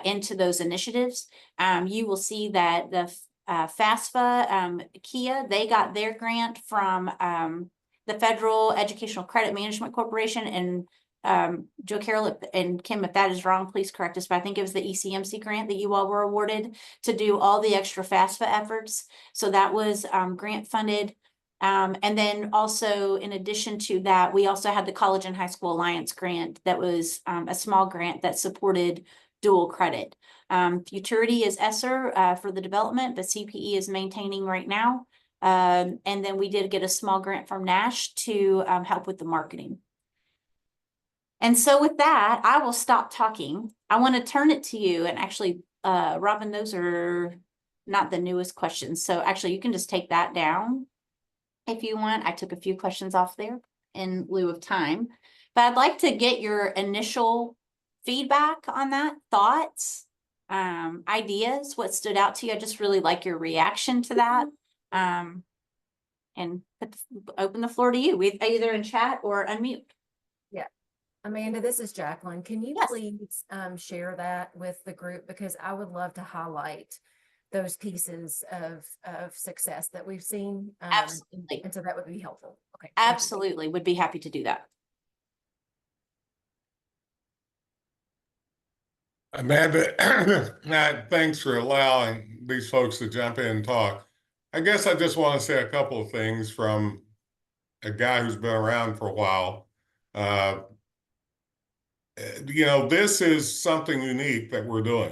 into those initiatives. You will see that the FAFSA, Kia, they got their grant from the Federal Educational Credit Management Corporation, and Joe Carroll and Kim, if that is wrong, please correct us, but I think it was the ECMC grant that you all were awarded to do all the extra FAFSA efforts. So that was grant funded. And then also, in addition to that, we also had the College and High School Alliance grant that was a small grant that supported dual credit. Futurity is ESSER for the development, but CPE is maintaining right now. And then we did get a small grant from Nash to help with the marketing. And so with that, I will stop talking. I want to turn it to you. And actually, Robin, those are not the newest questions. So actually, you can just take that down if you want. I took a few questions off there in lieu of time. But I'd like to get your initial feedback on that, thoughts, ideas, what stood out to you. I just really like your reaction to that. And open the floor to you. We either in chat or unmute. Yeah. Amanda, this is Jacqueline. Can you Yes. please share that with the group? Because I would love to highlight those pieces of success that we've seen. Absolutely. And so that would be helpful. Okay. Absolutely. Would be happy to do that. Amanda, thanks for allowing these folks to jump in and talk. I guess I just want to say a couple of things from a guy who's been around for a while. This is something unique that we're doing,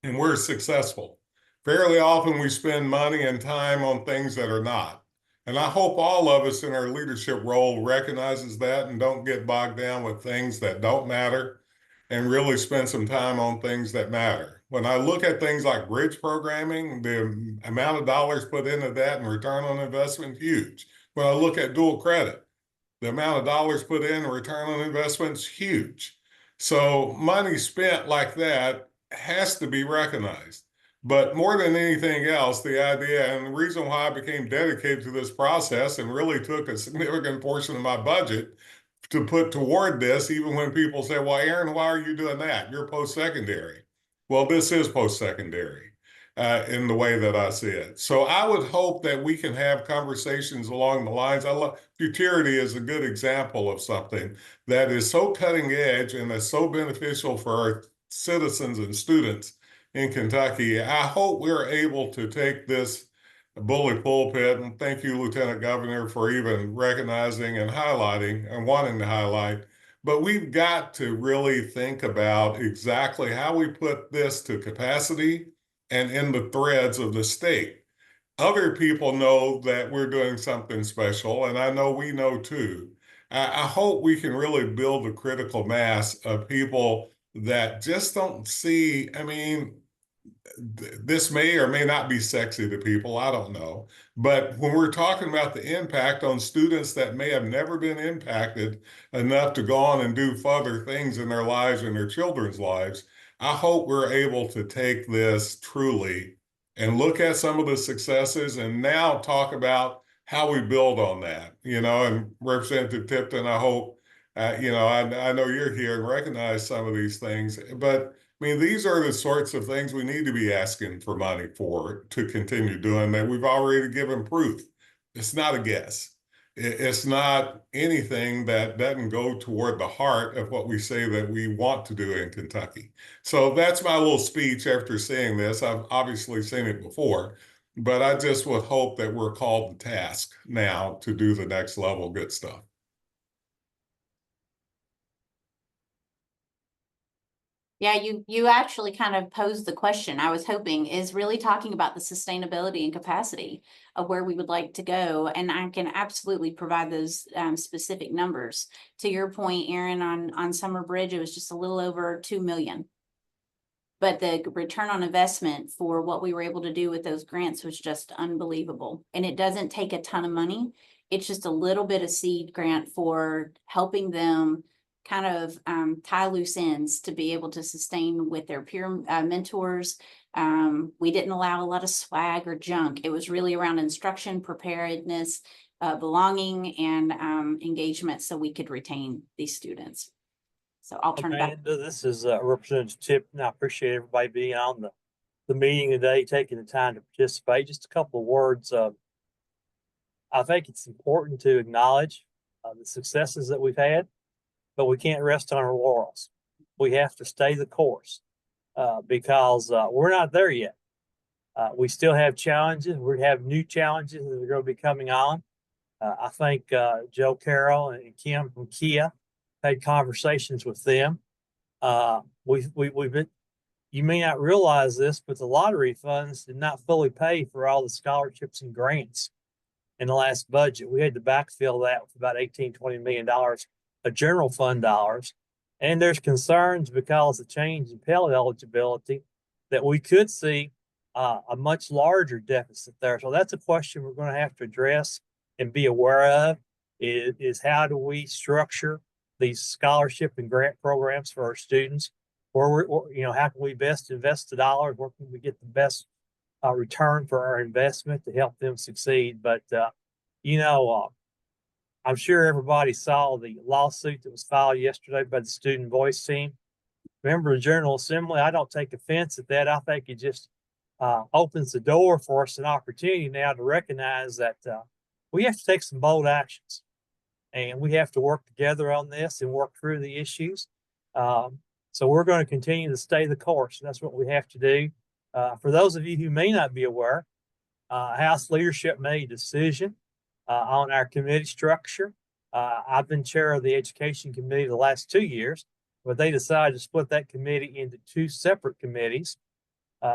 and we're successful. Fairly often we spend money and time on things that are not. And I hope all of us in our leadership role recognizes that and don't get bogged down with things that don't matter and really spend some time on things that matter. When I look at things like bridge programming, the amount of dollars put into that and return on investment, huge. When I look at dual credit, the amount of dollars put in and return on investment is huge. So money spent like that has to be recognized. But more than anything else, the idea and the reason why I became dedicated to this process and really took a significant portion of my budget to put toward this, even when people say, well, Aaron, why are you doing that? You're post-secondary. Well, this is post-secondary. in the way that I see it. So I would hope that we can have conversations along the lines. I love Futurity is a good example of something that is so cutting edge and is so beneficial for our citizens and students in Kentucky. I hope we're able to take this bully pulpit, and thank you, Lieutenant Governor, for even recognizing and highlighting and wanting to highlight. But we've got to really think about exactly how we put this to capacity and in the threads of the state. Other people know that we're doing something special, and I know we know too. I hope we can really build a critical mass of people that just don't see. I mean, this may or may not be sexy to people. I don't know. But when we're talking about the impact on students that may have never been impacted enough to go on and do further things in their lives and their children's lives, I hope we're able to take this truly and look at some of the successes and now talk about how we build on that. And Representative Tipton, I hope, I know you're here and recognize some of these things, but I mean, these are the sorts of things we need to be asking for money for to continue doing that. We've already given proof. It's not a guess. It's not anything that doesn't go toward the heart of what we say that we want to do in Kentucky. So that's my little speech after seeing this. I've obviously seen it before, but I just would hope that we're called to task now to do the next level good stuff. Yeah, you actually kind of posed the question I was hoping is really talking about the sustainability and capacity of where we would like to go. And I can absolutely provide those specific numbers. To your point, Aaron, on Summer Bridge, it was just a little over 2 million. But the return on investment for what we were able to do with those grants was just unbelievable. And it doesn't take a ton of money. It's just a little bit of seed grant for helping them kind of tie loose ends to be able to sustain with their peer mentors. We didn't allow a lot of swag or junk. It was really around instruction, preparedness, belonging, and engagement so we could retain these students. So I'll turn it back. Amanda, this is Representative Tipton. I appreciate everybody being on the meeting today, taking the time to participate. Just a couple of words. I think it's important to acknowledge the successes that we've had, but we can't rest on our laurels. We have to stay the course because we're not there yet. We still have challenges. We have new challenges that are going to be coming on. I think Joe Carroll and Kim from Kia had conversations with them. We've been, you may not realize this, but the lottery funds did not fully pay for all the scholarships and grants in the last budget. We had to backfill that with about $18–20 million of general fund dollars. And there's concerns because of change in Pell eligibility that we could see a much larger deficit there. So that's a question we're going to have to address and be aware of is how do we structure these scholarship and grant programs for our students, or how can we best invest the dollars? Where can we get the best return for our investment to help them succeed? But I'm sure everybody saw the lawsuit that was filed yesterday by the Student Voice team. Member of the General Assembly, I don't take offense at that. I think it just opens the door for us an opportunity now to recognize that we have to take some bold actions. And we have to work together on this and work through the issues. So we're going to continue to stay the course. That's what we have to do. For those of you who may not be aware, House leadership made a decision on our committee structure. I've been chair of the Education Committee the last 2 years, but they decided to split that committee into 2 separate committees.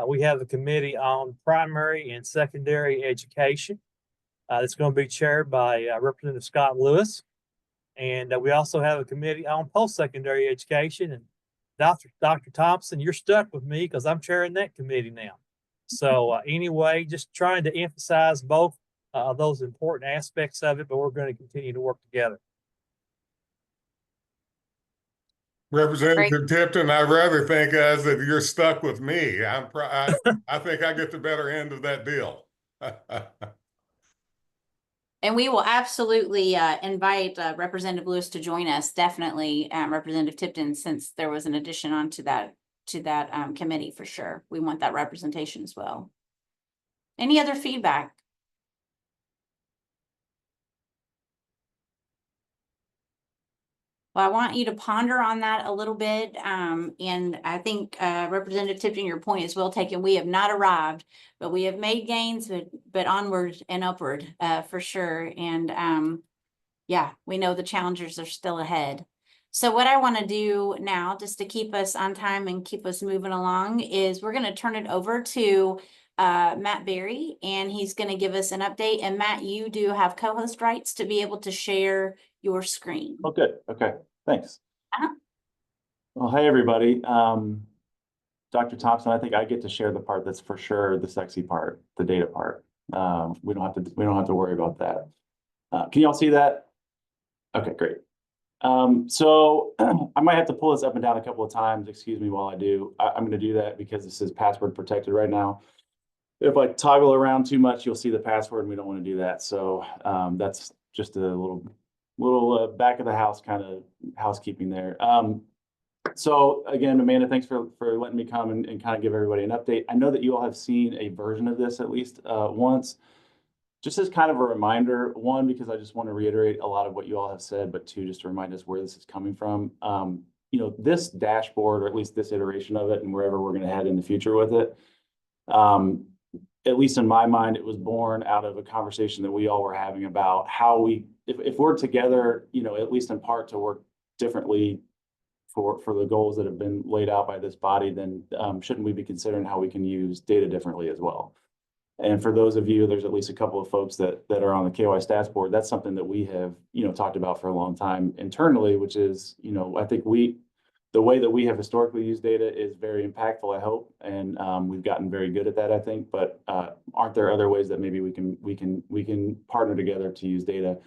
We have a committee on primary and secondary education. It's going to be chaired by Representative Scott Lewis. And we also have a committee on post-secondary education. And Dr. Thompson, you're stuck with me because I'm chairing that committee now. So anyway, just trying to emphasize both those important aspects of it, but we're going to continue to work together. Representative Tipton, I'd rather think as that you're stuck with me. I think I get the better end of that deal. And we will absolutely invite Representative Lewis to join us. Definitely, Representative Tipton, since there was an addition onto that to that committee for sure. We want that representation as well. Any other feedback? Well, I want you to ponder on that a little bit. And I think Representative Tipton, your point is well taken. We have not arrived, but we have made gains, but onward and upward for sure. And yeah, we know the challengers are still ahead. So what I want to do now, just to keep us on time and keep us moving along, is we're going to turn it over to Matt Berry, and he's going to give us an update. And Matt, you do have co-host rights to be able to share your screen. Oh, good. Okay, thanks. Uh-huh. Well, hey, everybody. Dr. Thompson, I think I get to share the part that's for sure the sexy part, the data part. We don't have to worry about that. Can y'all see that? Okay, great. So I might have to pull this up and down a couple of times. Excuse me while I do. I'm going to do that because this is password protected right now. If I toggle around too much, you'll see the password, and we don't want to do that. So that's just a little back of the house kind of housekeeping there. So again, Amanda, thanks for letting me come and kind of give everybody an update. I know that you all have seen a version of this at least once. Just as kind of a reminder, one, because I just want to reiterate a lot of what you all have said, but two, just to remind us where this is coming from. You know, this dashboard, or at least this iteration of it, and wherever we're going to head in the future with it, at least in my mind, it was born out of a conversation that we all were having about how we, if we're together, you know, at least in part to work differently for the goals that have been laid out by this body, then shouldn't we be considering how we can use data differently as well? And for those of you, there's at least a couple of folks that are on the KY stats board. That's something that we have, you know, talked about for a long time internally, which is, you know, I think the way that we have historically used data is very impactful, I hope, and we've gotten very good at that, I think. But aren't there other ways that maybe we can partner together to use data?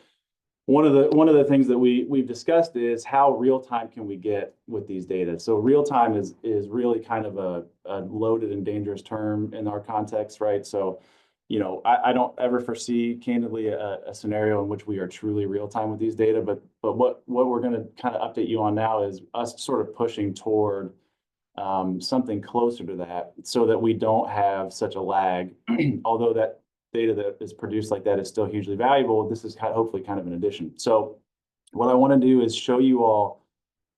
One of the things that we've discussed is how real time can we get with these data. So real time is really kind of a loaded and dangerous term in our context, right? So, you know, I don't ever foresee candidly a scenario in which we are truly real time with these data. But what we're going to kind of update you on now is us sort of pushing toward something closer to that, so that we don't have such a lag. Although that data that is produced like that is still hugely valuable, this is hopefully kind of an addition. So what I want to do is show you all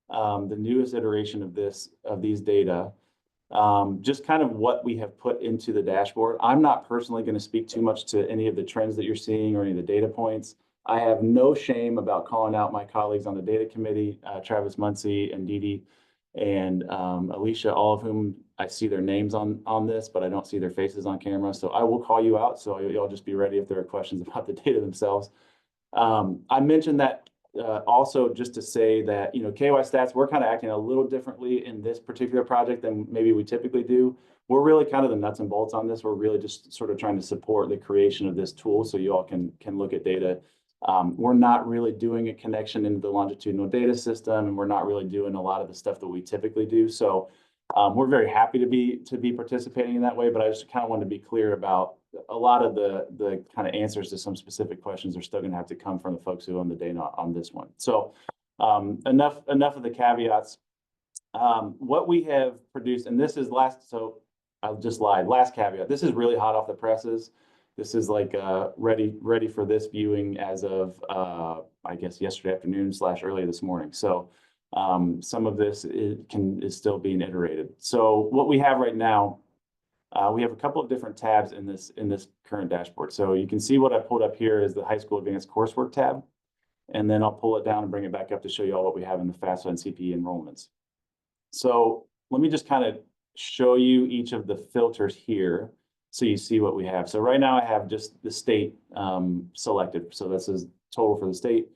the newest iteration of these data, just kind of what we have put into the dashboard. I'm not personally going to speak too much to any of the trends that you're seeing or any of the data points. I have no shame about calling out my colleagues on the data committee, Travis Muncie and Dee Dee and Alicia, all of whom I see their names on this, but I don't see their faces on camera. So I will call you out. So y'all just be ready if there are questions about the data themselves. I mentioned that also just to say that, you know, KY Stats, we're kind of acting a little differently in this particular project than maybe we typically do. We're really kind of the nuts and bolts on this. We're really just sort of trying to support the creation of this tool so you all can look at data. We're not really doing a connection into the longitudinal data system, and we're not really doing a lot of the stuff that we typically do. So we're very happy to be participating in that way, but I just kind of want to be clear about a lot of the kind of answers to some specific questions are still going to have to come from the folks who own the data on this one. So enough of the caveats. What we have produced, and this is so I just lied. Last caveat. This is really hot off the presses. This is like ready for this viewing as of I guess yesterday afternoon / early this morning. So some of this is still being iterated. So what we have right now, we have a couple of different tabs in this current dashboard. So you can see what I pulled up here is the high school advanced coursework tab, and then I'll pull it down and bring it back up to show you all what we have in the FAFSA and CPE enrollments. So let me just kind of show you each of the filters here, so you see what we have. So right now I have just the state selected. So this is total for the state.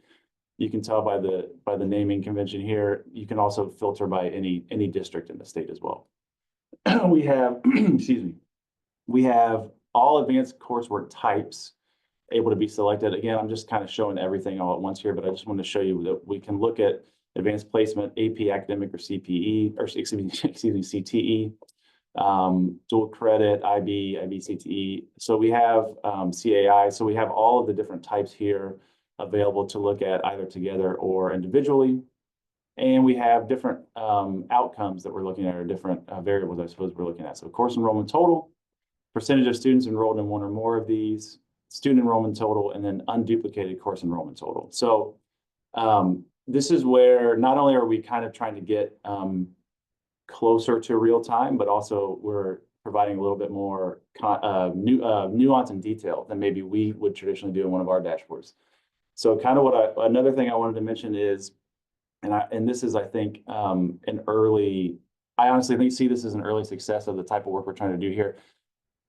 You can tell by the naming convention here. You can also filter by any district in the state as well. We have, excuse me, we have all advanced coursework types able to be selected. Again, I'm just kind of showing everything all at once here, but I just want to show you that we can look at advanced placement, AP academic or CPE, or excuse me, CTE, dual credit, IB, CTE. So we have CAI. So we have all of the different types here available to look at either together or individually. And we have different outcomes that we're looking at, or different variables, I suppose, we're looking at. So course enrollment total, percentage of students enrolled in one or more of these, student enrollment total, and then unduplicated course enrollment total. So this is where not only are we kind of trying to get closer to real time, but also we're providing a little bit more nuance and detail than maybe we would traditionally do in one of our dashboards. So kind of another thing I wanted to mention is, and this is, I think, I honestly see this as an early success of the type of work we're trying to do here.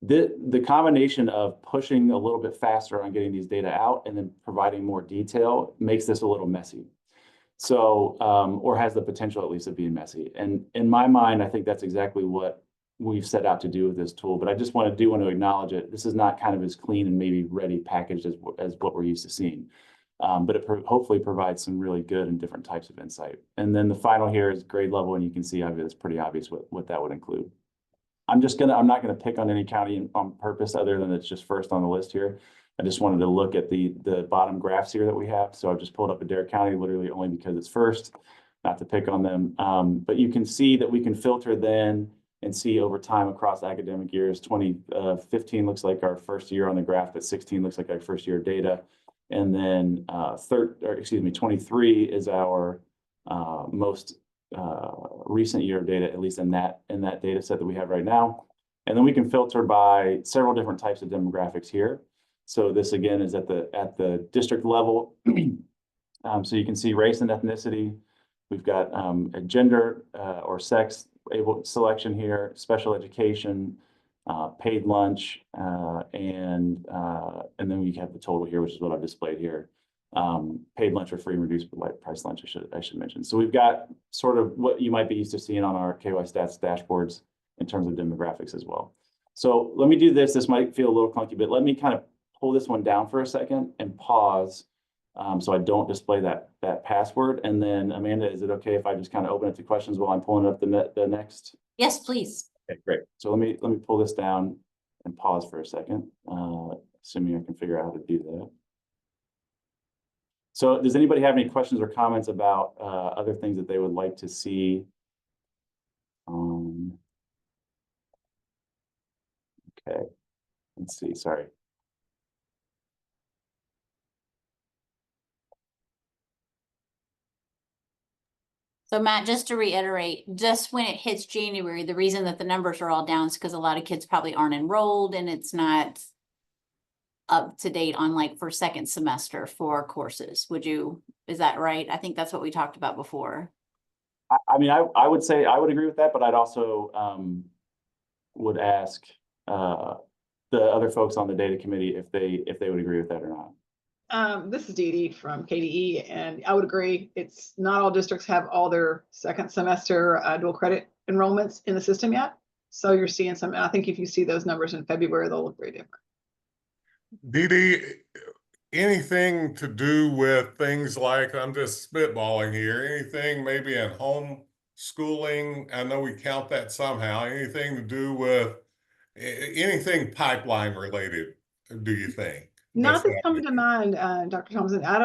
The combination of pushing a little bit faster on getting these data out and then providing more detail makes this a little messy. So, or has the potential at least of being messy. And in my mind, I think that's exactly what we've set out to do with this tool. But I just want to acknowledge it. This is not kind of as clean and maybe ready packaged as what we're used to seeing. But it hopefully provides some really good and different types of insight. And then the final here is grade level, and you can see it's pretty obvious what that would include. I'm not gonna pick on any county on purpose other than it's just first on the list here. I just wanted to look at the bottom graphs here that we have. So I've just pulled up Adair County literally only because it's first, not to pick on them. But you can see that we can filter then and see over time across academic years. 2015 looks like our first year on the graph, but 16 looks like our first year data. And then 23 is our most recent year of data, at least in that data set that we have right now. And then we can filter by several different types of demographics here. So this again is at the district level. So you can see race and ethnicity. We've got a gender or sex selection here, special education, paid lunch, and then we have the total here, which is what I've displayed here. Paid lunch or free and reduced price lunch, I should mention. So we've got sort of what you might be used to seeing on our KY Stats dashboards in terms of demographics as well. So let me do this. This might feel a little clunky, but let me kind of pull this one down for a second and pause so I don't display that password. And then Amanda, is it okay if I just kind of open it to questions while I'm pulling up the next? Yes, please. Okay, great. So let me pull this down and pause for a second, assuming I can figure out how to do that. So does anybody have any questions or comments about other things that they would like to see? Okay, let's see, sorry. So Matt, just to reiterate, just when it hits January, the reason that the numbers are all down is because a lot of kids probably aren't enrolled and it's not up to date on like for second semester for courses. Is that right? I think that's what we talked about before. I mean, I would say I would agree with that, but I'd also would ask the other folks on the data committee if they would agree with that or not. This is Dee Dee from KDE, and I would agree. It's not all districts have all their second semester dual credit enrollments in the system yet. So you're seeing some, I think if you see those numbers in February, they'll look very different. Dee Dee, anything to do with things like, I'm just spitballing here, anything maybe in home schooling? I know we count that somehow. Anything to do with anything pipeline related, do you think? Not that's coming to mind, Dr. Thompson. I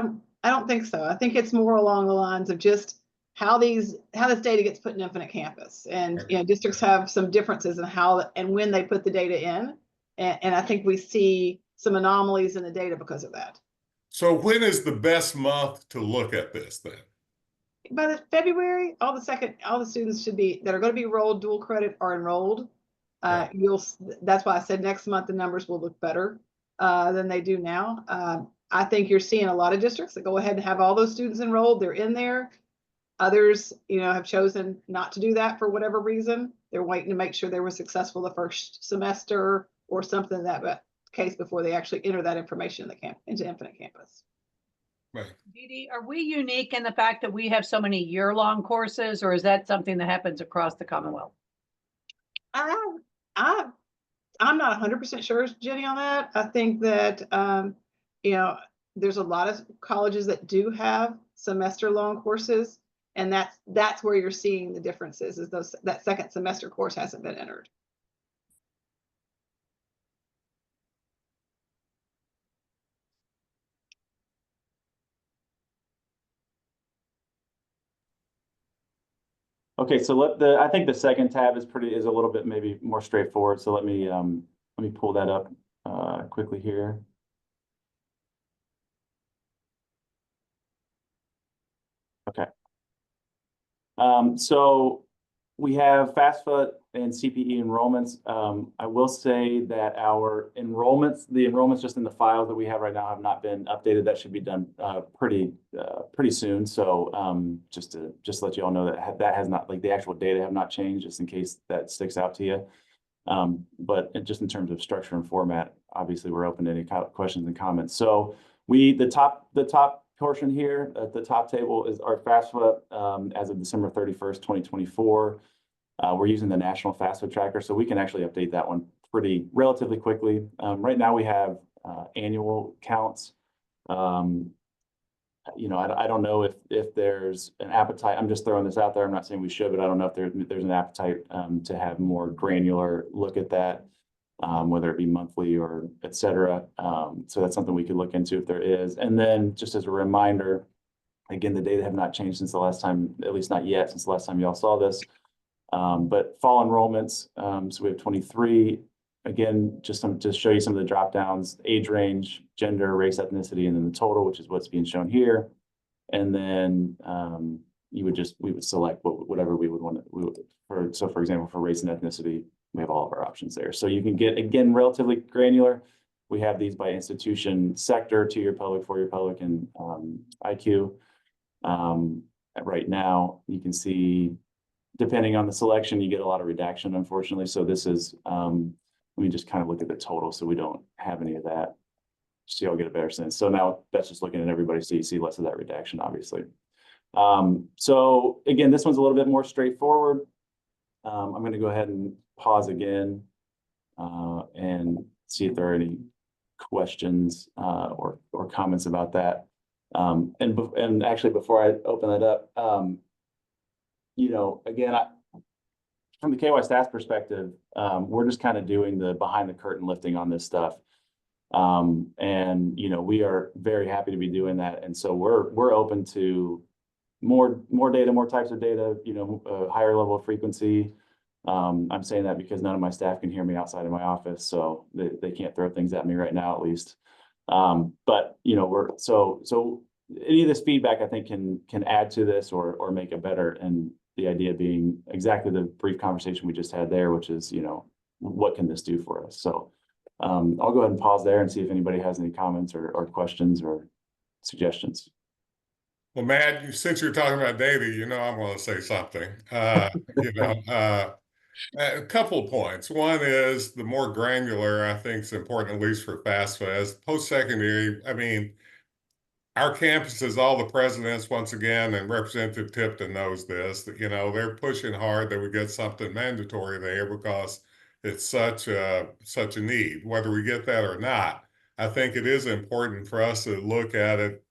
don't think so. I think it's more along the lines of just how this data gets put in Infinite Campus, and districts have some differences in how and when they put the data in, and I think we see some anomalies in the data because of that. So when is the best month to look at this then? By the February, all the students that are going to be enrolled dual credit are enrolled. That's why I said next month the numbers will look better than they do now. I think you're seeing a lot of districts that go ahead and have all those students enrolled. They're in there. Others, have chosen not to do that for whatever reason. They're waiting to make sure they were successful the first semester or something in that case before they actually enter that information into Infinite Campus. Right. Dee Dee, are we unique in the fact that we have so many year-long courses, or is that something that happens across the Commonwealth? I'm not 100% sure, Jenny, on that. I think that there's a lot of colleges that do have semester-long courses, and that's where you're seeing the differences. Is that second semester course hasn't been entered. Okay, so I think the second tab is a little bit maybe more straightforward. So let me pull that up quickly here. Okay. So we have FAFSA and CPE enrollments. I will say that our enrollments, the enrollments just in the files that we have right now have not been updated. That should be done pretty soon. So just to let you all know that that has not, like, the actual data have not changed, just in case that sticks out to you. But just in terms of structure and format, obviously we're open to any questions and comments. So the top portion here at the top table is our FAFSA as of December 31st, 2024. We're using the National FAFSA Tracker, so we can actually update that one relatively quickly. Right now we have annual counts. You know, I don't know if there's an appetite. I'm just throwing this out there. I'm not saying we should, but I don't know if there's an appetite to have more granular look at that, whether it be monthly or et cetera. So that's something we could look into if there is. And then just as a reminder, again, the data have not changed since the last time, at least not yet, since the last time y'all saw this. But fall enrollments, so we have 23. Again, just to show you some of the drop downs: age range, gender, race, ethnicity, and then the total, which is what's being shown here. And then we would select whatever we would want to. So for example, for race and ethnicity, we have all of our options there. So you can get, again, relatively granular. We have these by institution, sector, 2-year public, 4-year public, and IQ. Right now, you can see, depending on the selection, you get a lot of redaction, unfortunately. So this is, let me just kind of look at the total so we don't have any of that, so y'all get a better sense. So now that's just looking at everybody, so you see less of that redaction, obviously. So again, this one's a little bit more straightforward. I'm going to go ahead and pause again and see if there are any questions or comments about that. And actually, before I open that up, you know, again, from the KY staff perspective, we're just kind of doing the behind the curtain lifting on this stuff. And, you know, we are very happy to be doing that. And so we're open to more data, more types of data, you know, a higher level of frequency. I'm saying that because none of my staff can hear me outside of my office, so they can't throw things at me right now, at least. But, you know, so any of this feedback, I think, can add to this or make it better. And the idea being exactly the brief conversation we just had there, which is, you know, what can this do for us? So I'll go ahead and pause there and see if anybody has any comments or questions or suggestions. Well, Matt, since you're talking about data, you know, I'm going to say something. You know, a couple of points. One is the more granular, I think, is important, at least for FAFSA. As post-secondary, I mean, our campuses, all the presidents, once again, and Representative Tipton knows this, that, you know, they're pushing hard that we get something mandatory there because it's such a need. Whether we get that or not, I think it is important for us to look at it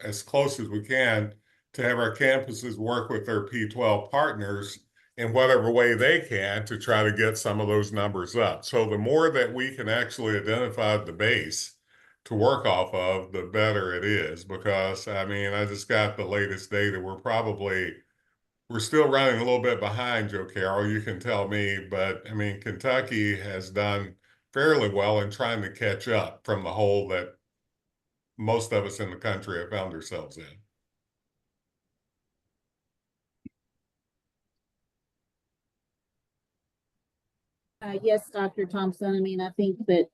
as close as we can to have our campuses work with their P12 partners in whatever way they can to try to get some of those numbers up. So the more that we can actually identify the base to work off of, the better it is. Because, I mean, I just got the latest data. We're still running a little bit behind, Joe Carroll, you can tell me, but I mean, Kentucky has done fairly well in trying to catch up from the hole that most of us in the country have found ourselves in. Yes, Dr. Thompson. I mean, I think that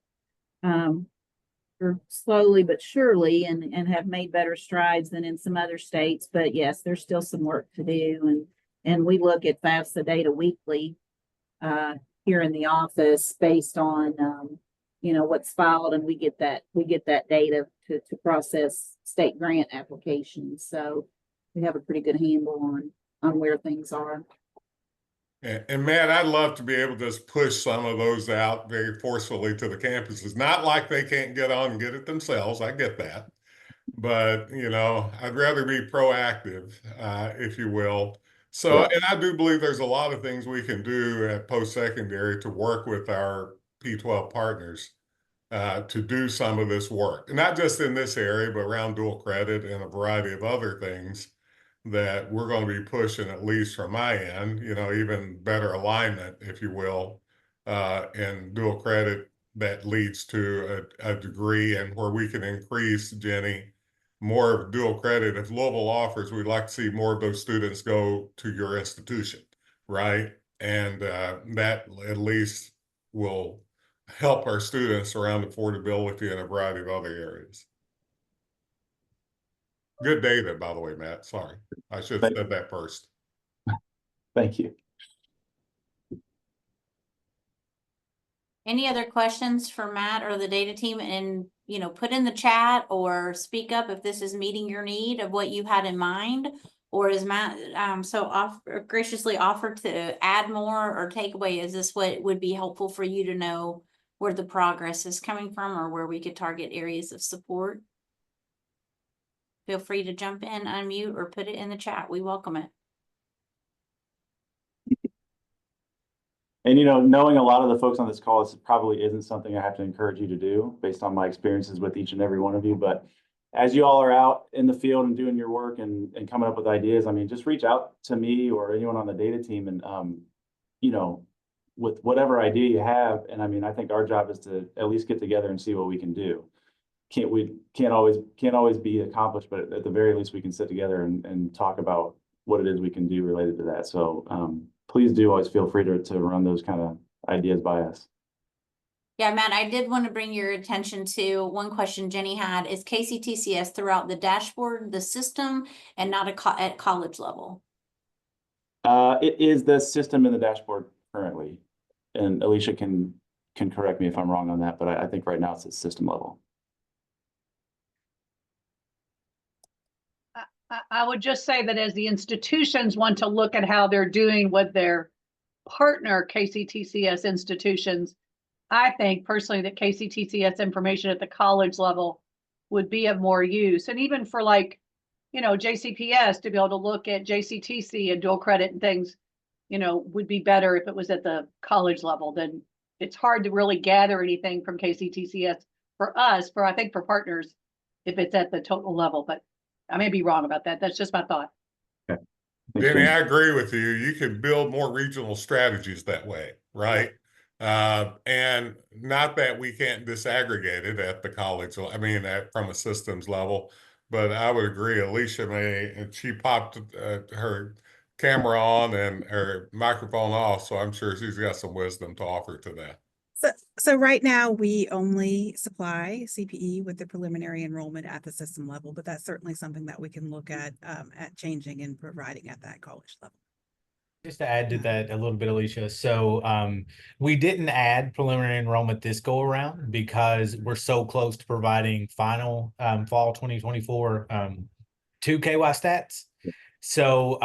we're slowly but surely and have made better strides than in some other states. But yes, there's still some work to do. And we look at FAFSA data weekly here in the office based on you know, what's filed, and we get that data to process state grant applications. So we have a pretty good handle on where things are. And Matt, I'd love to be able to just push some of those out very forcefully to the campuses. Not like they can't get on and get it themselves. I get that. But, you know, I'd rather be proactive, if you will. So, and I do believe there's a lot of things we can do at post-secondary to work with our P12 partners to do some of this work. Not just in this area, but around dual credit and a variety of other things that we're going to be pushing, at least from my end, even better alignment, if you will, in dual credit that leads to a degree, and where we can increase, Jenny, more of dual credit. If Louisville offers, we'd like to see more of those students go to your institution, right? And that at least will help our students around affordability and a variety of other areas. Good data, by the way, Matt. Sorry, I should have said that first. Thank you. Any other questions for Matt or the data team? And, put in the chat or speak up if this is meeting your need of what you had in mind. Or is Matt graciously offered to add more or take away? Is this what would be helpful for you to know where the progress is coming from or where we could target areas of support? Feel free to jump in, unmute, or put it in the chat. We welcome it. And, knowing a lot of the folks on this call, this probably isn't something I have to encourage you to do based on my experiences with each and every one of you. But as you all are out in the field and doing your work and coming up with ideas, just reach out to me or anyone on the data team and, with whatever idea you have. And I think our job is to at least get together and see what we can do. Can't always be accomplished, but at the very least we can sit together and talk about what it is we can do related to that. So please do always feel free to run those kind of ideas by us. Yeah, Matt, I did want to bring your attention to one question Jenny had. Is KCTCS throughout the dashboard, the system, and not at college level? It is the system in the dashboard currently. And Alicia can correct me if I'm wrong on that, but I think right now it's at system level. I would just say that as the institutions want to look at how they're doing with their partner KCTCS institutions, I think personally that KCTCS information at the college level would be of more use. And even for JCPS to be able to look at JCTC and dual credit and things, would be better if it was at the college level. Then it's hard to really gather anything from KCTCS for us, I think for partners, if it's at the total level, but I may be wrong about that. That's just my thought. Okay. Jenny, I agree with you. You could build more regional strategies that way, right? And not that we can't disaggregate it at the college, from a systems level, but I would agree. Alicia and she popped her camera on and her microphone off, so I'm sure she's got some wisdom to offer to that. So right now we only supply CPE with the preliminary enrollment at the system level, but that's certainly something that we can look at changing and providing at that college level. Just to add to that a little bit, Alicia. So we didn't add preliminary enrollment this go around because we're so close to providing final fall 2024 to KY stats. So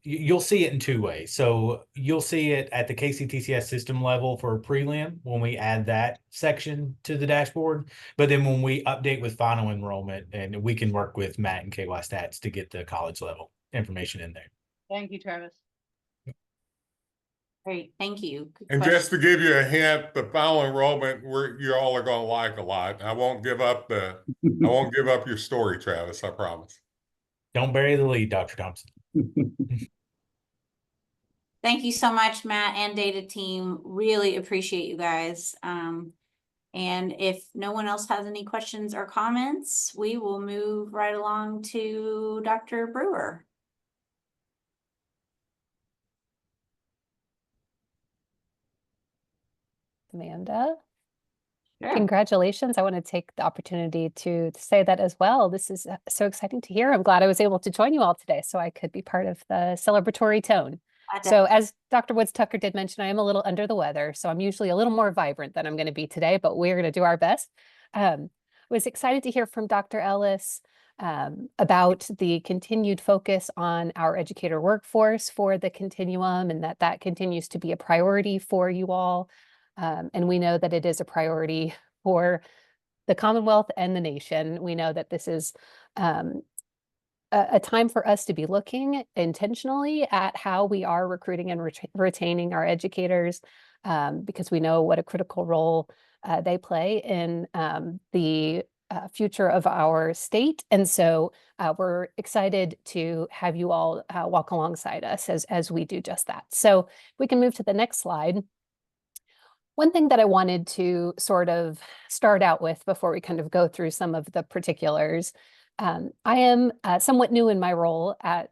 you'll see it in two ways. So you'll see it at the KCTCS system level for prelim when we add that section to the dashboard. But then when we update with final enrollment, and we can work with Matt and KY stats to get the college level information in there. Thank you, Travis. Great, thank you. Good and question. just to give you a hint, the final enrollment you all are going to like a lot. I won't give up your story, Travis. I promise. Don't bury the lead, Dr. Thompson. Thank you so much, Matt and data team. Really appreciate you guys. And if no one else has any questions or comments, we will move right along to Dr. Brewer. Amanda. Sure. Congratulations. I want to take the opportunity to say that as well. This is so exciting to hear. I'm glad I was able to join you all today so I could be part of the celebratory tone. So as Dr. Woods Tucker did mention, I am a little under the weather, so I'm usually a little more vibrant than I'm going to be today, but we're going to do our best. Was excited to hear from Dr. Ellis about the continued focus on our educator workforce for the continuum, and that continues to be a priority for you all. And we know that it is a priority for the Commonwealth and the nation. We know that this is a time for us to be looking intentionally at how we are recruiting and retaining our educators, because we know what a critical role they play in the future of our state. And so we're excited to have you all walk alongside us as we do just that. So we can move to the next slide. One thing that I wanted to sort of start out with before we kind of go through some of the particulars, I am somewhat new in my role at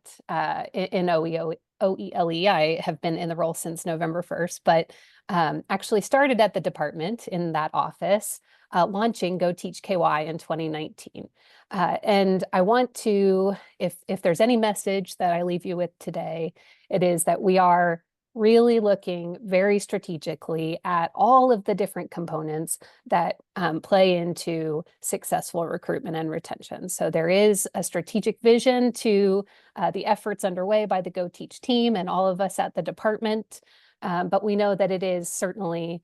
in OELE. I have been in the role since November 1st, but actually started at the department in that office, launching Go Teach KY in 2019. And I want to, if there's any message that I leave you with today, it is that we are really looking very strategically at all of the different components that play into successful recruitment and retention. So there is a strategic vision to the efforts underway by the Go Teach team and all of us at the department. But we know that it is certainly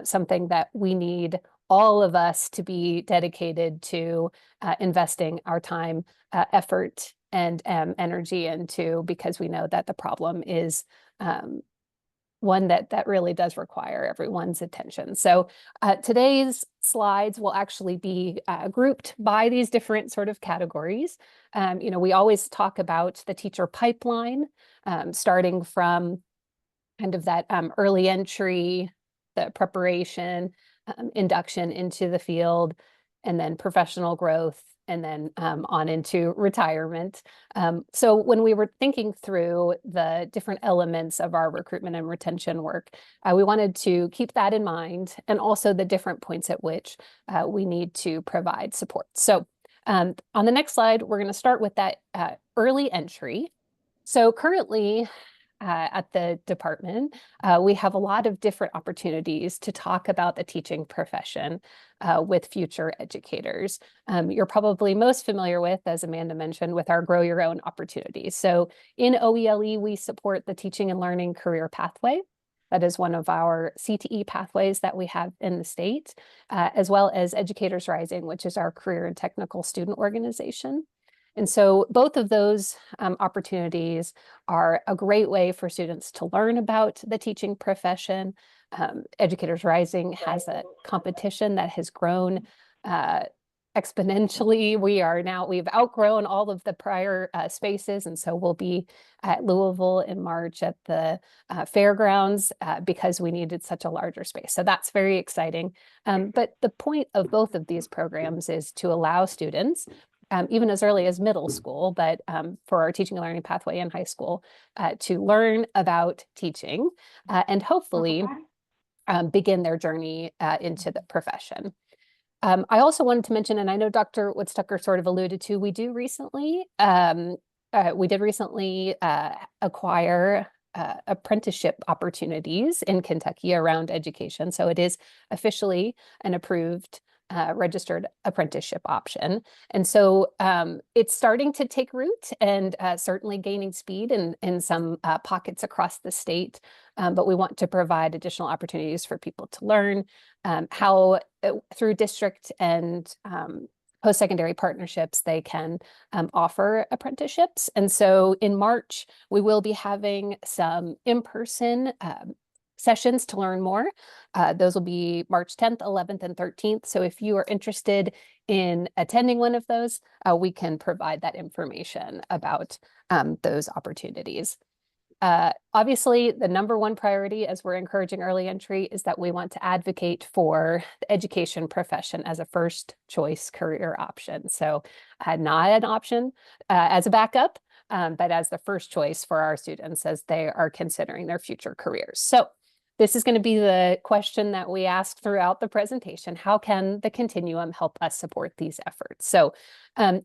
something that we need all of us to be dedicated to investing our time, effort, and energy into, because we know that the problem is one that really does require everyone's attention. So today's slides will actually be grouped by these different sort of categories. We always talk about the teacher pipeline, starting from kind of that early entry, the preparation, induction into the field, and then professional growth, and then on into retirement. So when we were thinking through the different elements of our recruitment and retention work, we wanted to keep that in mind, and also the different points at which we need to provide support. So on the next slide, we're going to start with that early entry. So currently, at the department, we have a lot of different opportunities to talk about the teaching profession with future educators. You're probably most familiar with, as Amanda mentioned, with our Grow Your Own opportunities. So in OELE, we support the Teaching and Learning Career Pathway. That is one of our CTE pathways that we have in the state, as well as Educators Rising, which is our career and technical student organization. And so both of those opportunities are a great way for students to learn about the teaching profession. Educators Rising has a competition that has grown exponentially. We've outgrown all of the prior spaces, and so we'll be at Louisville in March at the fairgrounds because we needed such a larger space. So that's very exciting. But the point of both of these programs is to allow students, even as early as middle school, but for our teaching and learning pathway in high school, to learn about teaching and hopefully begin their journey into the profession. I also wanted to mention, and I know Dr. Woodstucker sort of alluded to, we did recently acquire apprenticeship opportunities in Kentucky around education. So it is officially an approved registered apprenticeship option. And so it's starting to take root and certainly gaining speed in some pockets across the state. But we want to provide additional opportunities for people to learn how through district and post-secondary partnerships they can offer apprenticeships. And so in March, we will be having some in-person sessions to learn more. Those will be March 10th, 11th, and 13th. So if you are interested in attending one of those, we can provide that information about those opportunities. Obviously, the number one priority as we're encouraging early entry is that we want to advocate for the education profession as a first choice career option. So not an option as a backup, but as the first choice for our students as they are considering their future careers. So this is going to be the question that we asked throughout the presentation. How can the Continuum help us support these efforts? So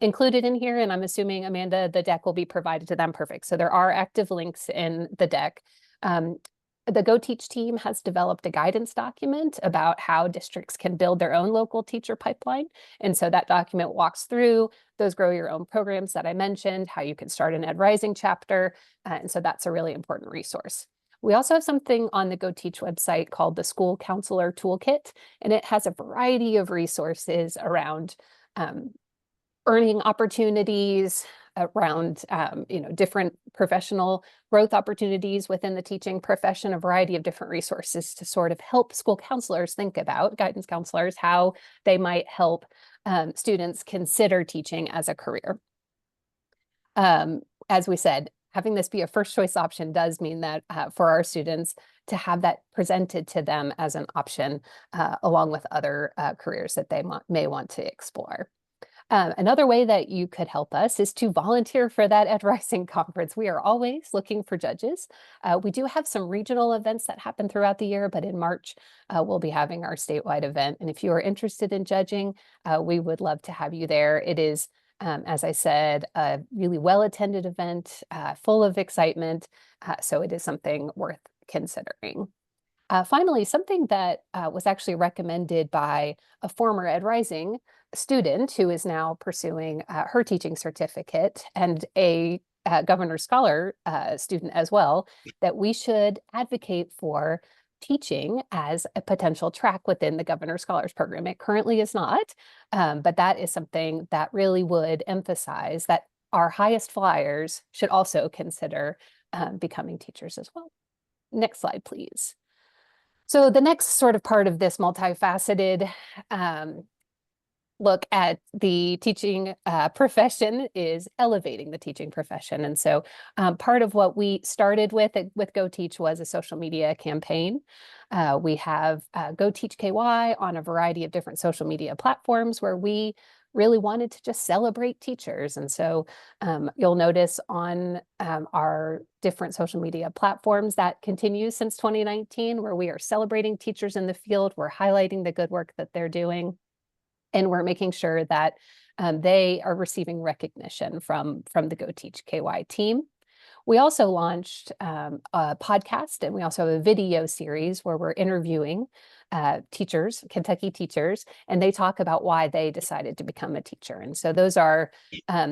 included in here, and I'm assuming, Amanda, the deck will be provided to them. Perfect. So there are active links in the deck. The Go Teach team has developed a guidance document about how districts can build their own local teacher pipeline. And so that document walks through those Grow Your Own programs that I mentioned, how you can start an Ed Rising chapter. And so that's a really important resource. We also have something on the Go Teach website called the School Counselor Toolkit, and it has a variety of resources around earning opportunities, around different professional growth opportunities within the teaching profession, a variety of different resources to sort of help school counselors think about, guidance counselors, how they might help students consider teaching as a career. As we said, having this be a first choice option does mean that for our students to have that presented to them as an option along with other careers that they may want to explore. Another way that you could help us is to volunteer for that Ed Rising conference. We are always looking for judges. We do have some regional events that happen throughout the year, but in March, we'll be having our statewide event. And if you are interested in judging, we would love to have you there. It is, as I said, a really well-attended event, full of excitement. So it is something worth considering. Finally, something that was actually recommended by a former Ed Rising student who is now pursuing her teaching certificate, and a Governor Scholar student as well, that we should advocate for teaching as a potential track within the Governor Scholars Program. It currently is not, but that is something that really would emphasize that our highest flyers should also consider becoming teachers as well. Next slide, please. So the next sort of part of this multifaceted look at the teaching profession is elevating the teaching profession. And so part of what we started with Go Teach was a social media campaign. We have Go Teach KY on a variety of different social media platforms where we really wanted to just celebrate teachers. And so you'll notice on our different social media platforms that continues since 2019, where we are celebrating teachers in the field. We're highlighting the good work that they're doing. And we're making sure that they are receiving recognition from the Go Teach KY team. We also launched a podcast, and we also have a video series where we're interviewing teachers, Kentucky teachers, and they talk about why they decided to become a teacher. And so those are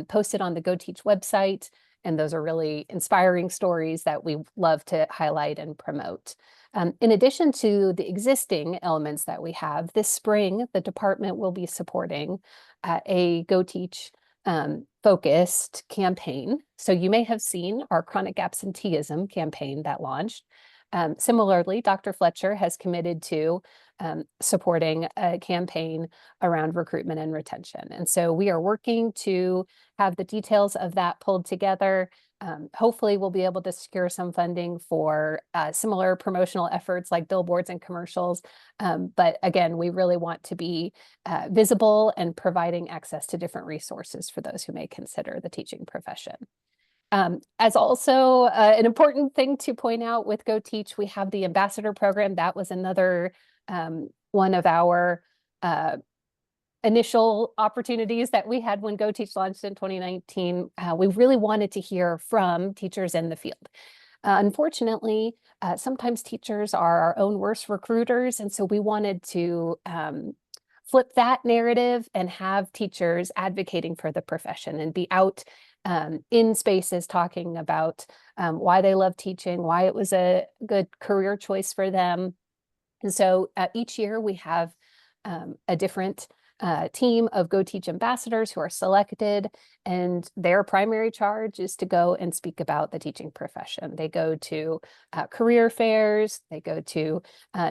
posted on the Go Teach website, and those are really inspiring stories that we love to highlight and promote. In addition to the existing elements that we have, this spring, the department will be supporting a Go Teach focused campaign. So you may have seen our chronic absenteeism campaign that launched. Similarly, Dr. Fletcher has committed to supporting a campaign around recruitment and retention. And so we are working to have the details of that pulled together. Hopefully we'll be able to secure some funding for similar promotional efforts like billboards and commercials. But again, we really want to be visible and providing access to different resources for those who may consider the teaching profession. As also an important thing to point out with Go Teach, we have the ambassador program. That was another one of our initial opportunities that we had when Go Teach launched in 2019. We really wanted to hear from teachers in the field. Unfortunately, sometimes teachers are our own worst recruiters, and so we wanted to flip that narrative and have teachers advocating for the profession and be out in spaces talking about why they love teaching, why it was a good career choice for them. And so each year we have a different team of Go Teach ambassadors who are selected, and their primary charge is to go and speak about the teaching profession. They go to career fairs, they go to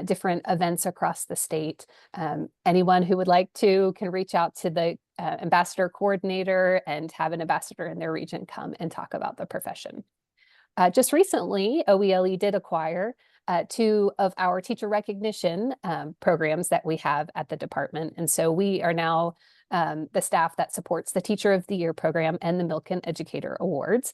different events across the state. Anyone who would like to can reach out to the ambassador coordinator and have an ambassador in their region come and talk about the profession. Just recently, OELE did acquire 2 of our teacher recognition programs that we have at the department. And so we are now the staff that supports the Teacher of the Year program and the Milken Educator Awards,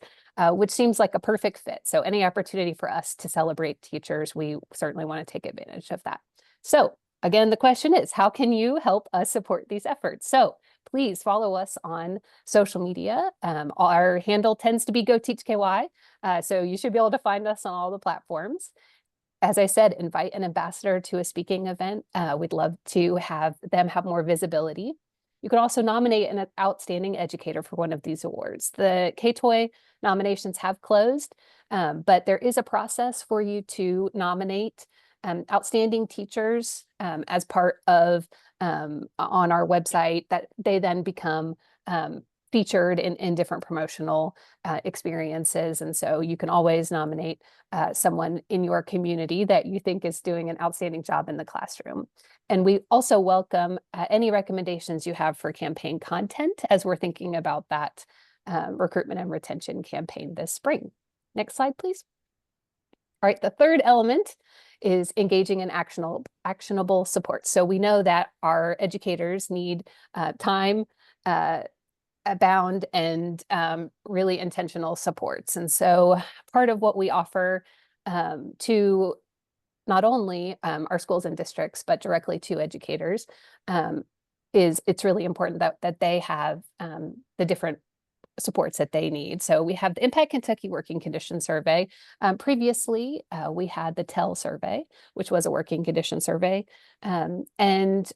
which seems like a perfect fit. So any opportunity for us to celebrate teachers, we certainly want to take advantage of that. So again, the question is, how can you help us support these efforts? So please follow us on social media. Our handle tends to be Go Teach KY, so you should be able to find us on all the platforms. As I said, invite an ambassador to a speaking event. We'd love to have them have more visibility. You can also nominate an outstanding educator for one of these awards. The KTOY nominations have closed, but there is a process for you to nominate outstanding teachers as part of on our website that they then become featured in different promotional experiences. And so you can always nominate someone in your community that you think is doing an outstanding job in the classroom. And we also welcome any recommendations you have for campaign content as we're thinking about that recruitment and retention campaign this spring. Next slide, please. All right, the third element is engaging in actionable support. So we know that our educators need time bound and really intentional supports. And so part of what we offer to not only our schools and districts, but directly to educators is it's really important that they have the different supports that they need. So we have the Impact Kentucky Working Condition Survey. Previously, we had the TEL survey, which was a working condition survey. And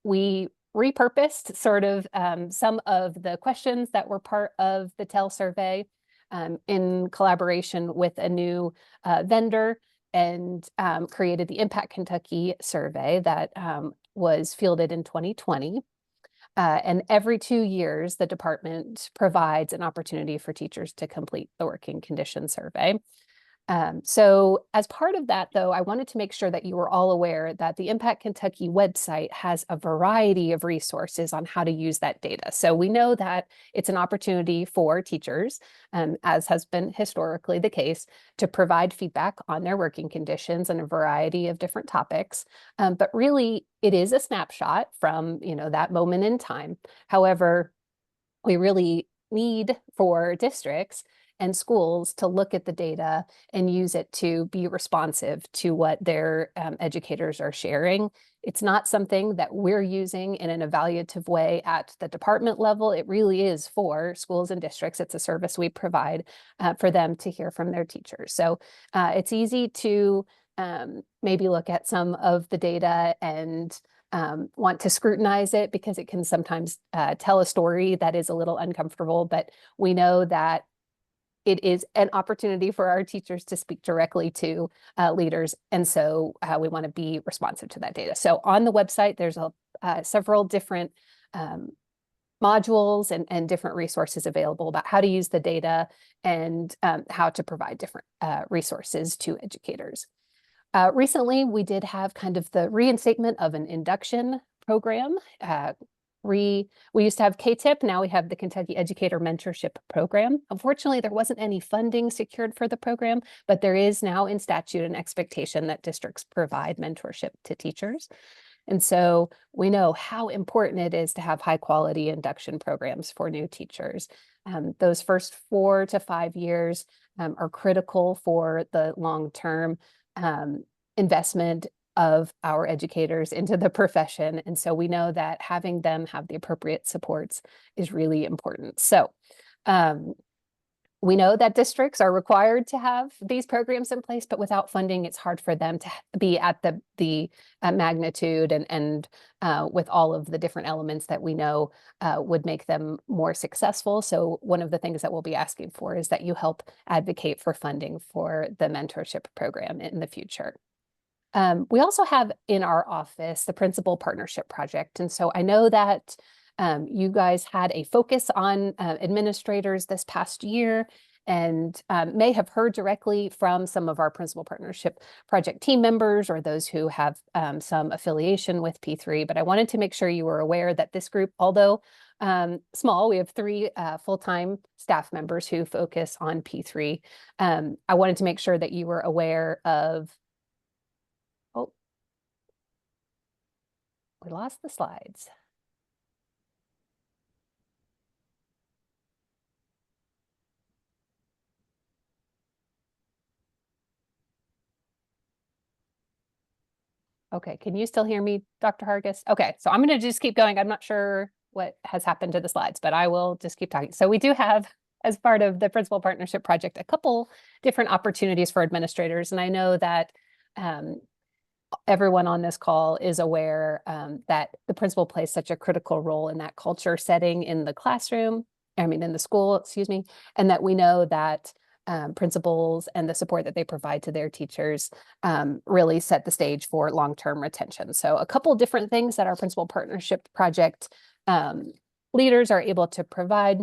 we repurposed sort of some of the questions that were part of the TEL survey in collaboration with a new vendor, and created the Impact Kentucky survey that was fielded in 2020. And every 2 years, the department provides an opportunity for teachers to complete the working condition survey. So as part of that, though, I wanted to make sure that you were all aware that the Impact Kentucky website has a variety of resources on how to use that data. So we know that it's an opportunity for teachers, as has been historically the case, to provide feedback on their working conditions and a variety of different topics. But really, it is a snapshot from, that moment in time. However, we really need for districts and schools to look at the data and use it to be responsive to what their educators are sharing. It's not something that we're using in an evaluative way at the department level. It really is for schools and districts. It's a service we provide for them to hear from their teachers. So it's easy to maybe look at some of the data and want to scrutinize it because it can sometimes tell a story that is a little uncomfortable, but we know that it is an opportunity for our teachers to speak directly to leaders. And so we want to be responsive to that data. So on the website, there's several different modules and different resources available about how to use the data and how to provide different resources to educators. Recently, we did have kind of the reinstatement of an induction program. We used to have KTIP, now we have the Kentucky Educator Mentorship Program. Unfortunately, there wasn't any funding secured for the program, but there is now in statute an expectation that districts provide mentorship to teachers. And so we know how important it is to have high quality induction programs for new teachers. Those first 4 to 5 years are critical for the long-term investment of our educators into the profession. And so we know that having them have the appropriate supports is really important. So we know that districts are required to have these programs in place, but without funding, it's hard for them to be at the magnitude and with all of the different elements that we know would make them more successful. So one of the things that we'll be asking for is that you help advocate for funding for the mentorship program in the future. We also have in our office the Principal Partnership Project. And so I know that you guys had a focus on administrators this past year and may have heard directly from some of our Principal Partnership Project team members or those who have some affiliation with P3. But I wanted to make sure you were aware that this group, although small, we have 3 full-time staff members who focus on P3. I wanted to make sure that you were aware of. We lost the slides. Okay, can you still hear me, Dr. Hargis? Okay, so I'm going to just keep going. I'm not sure what has happened to the slides, but I will just keep talking. So we do have, as part of the Principal Partnership Project, a couple different opportunities for administrators. And I know that everyone on this call is aware that the principal plays such a critical role in that culture setting in the classroom, in the school, excuse me, and that we know that principals and the support that they provide to their teachers really set the stage for long-term retention. So a couple different things that our Principal Partnership Project leaders are able to provide.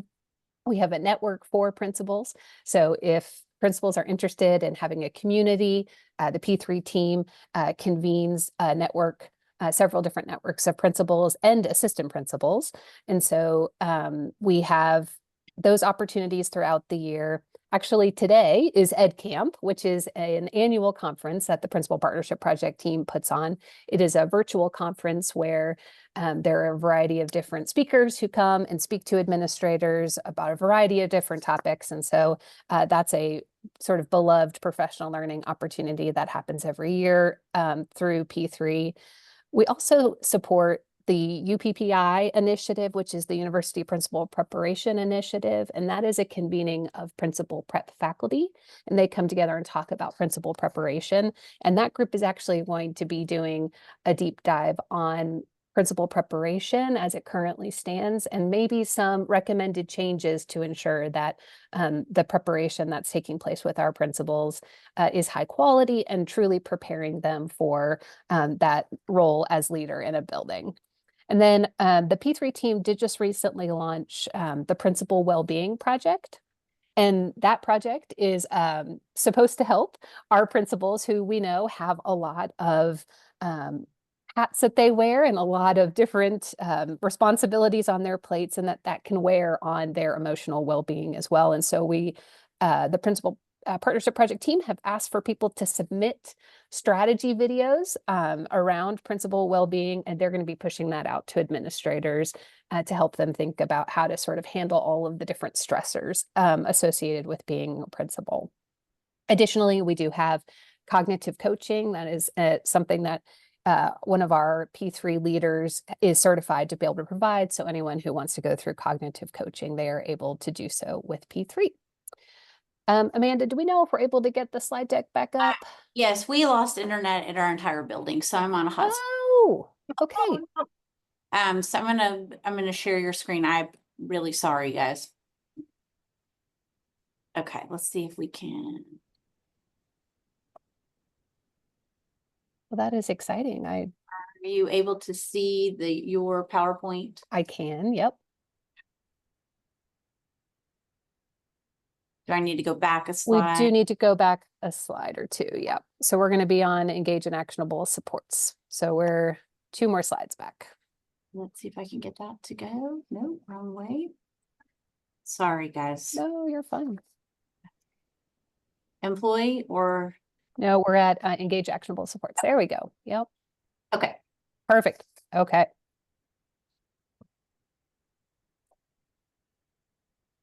We have a network for principals. So if principals are interested in having a community, the P3 team convenes a network, several different networks of principals and assistant principals. And so we have those opportunities throughout the year. Actually, today is Ed Camp, which is an annual conference that the Principal Partnership Project team puts on. It is a virtual conference where there are a variety of different speakers who come and speak to administrators about a variety of different topics. And so that's a sort of beloved professional learning opportunity that happens every year through P3. We also support the UPPI initiative, which is the University Principal Preparation Initiative, and that is a convening of principal prep faculty, and they come together and talk about principal preparation. And that group is actually going to be doing a deep dive on principal preparation as it currently stands, and maybe some recommended changes to ensure that the preparation that's taking place with our principals is high quality and truly preparing them for that role as leader in a building. And then the P3 team did just recently launch the Principal Wellbeing Project. And that project is supposed to help our principals, who we know have a lot of hats that they wear and a lot of different responsibilities on their plates, and that can wear on their emotional well-being as well. And so we, the Principal Partnership Project team, have asked for people to submit strategy videos around principal well-being, and they're going to be pushing that out to administrators to help them think about how to sort of handle all of the different stressors associated with being a principal. Additionally, we do have cognitive coaching. That is something that one of our P3 leaders is certified to be able to provide. So anyone who wants to go through cognitive coaching, they are able to do so with P3. Amanda, do we know if we're able to get the slide deck back up? Yes, we lost internet in our entire building, so I'm on a hotspot. Oh, okay. So I'm gonna share your screen. I'm really sorry, guys. Okay, let's see if we can. Well, that is exciting. Are you able to see your PowerPoint? I can, yep. Do I need to go back a slide? We do need to go back a slide or two, yep. So we're going to be on engage in actionable supports. So we're 2 more slides back. Let's see if I can get that to go. No, wrong way. Sorry, guys. No, you're fine. Employee or? No, we're at engage actionable supports. There we go. Yep. Okay. Perfect. Okay.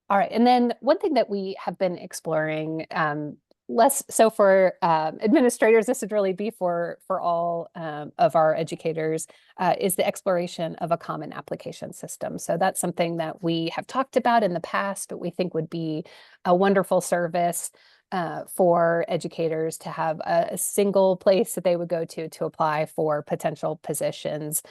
All right. And then one thing that we have been exploring, less so for administrators, this would really be for all of our educators, is the exploration of a common application system. So that's something that we have talked about in the past, but we think would be a wonderful service for educators to have a single place that they would go to apply for potential positions.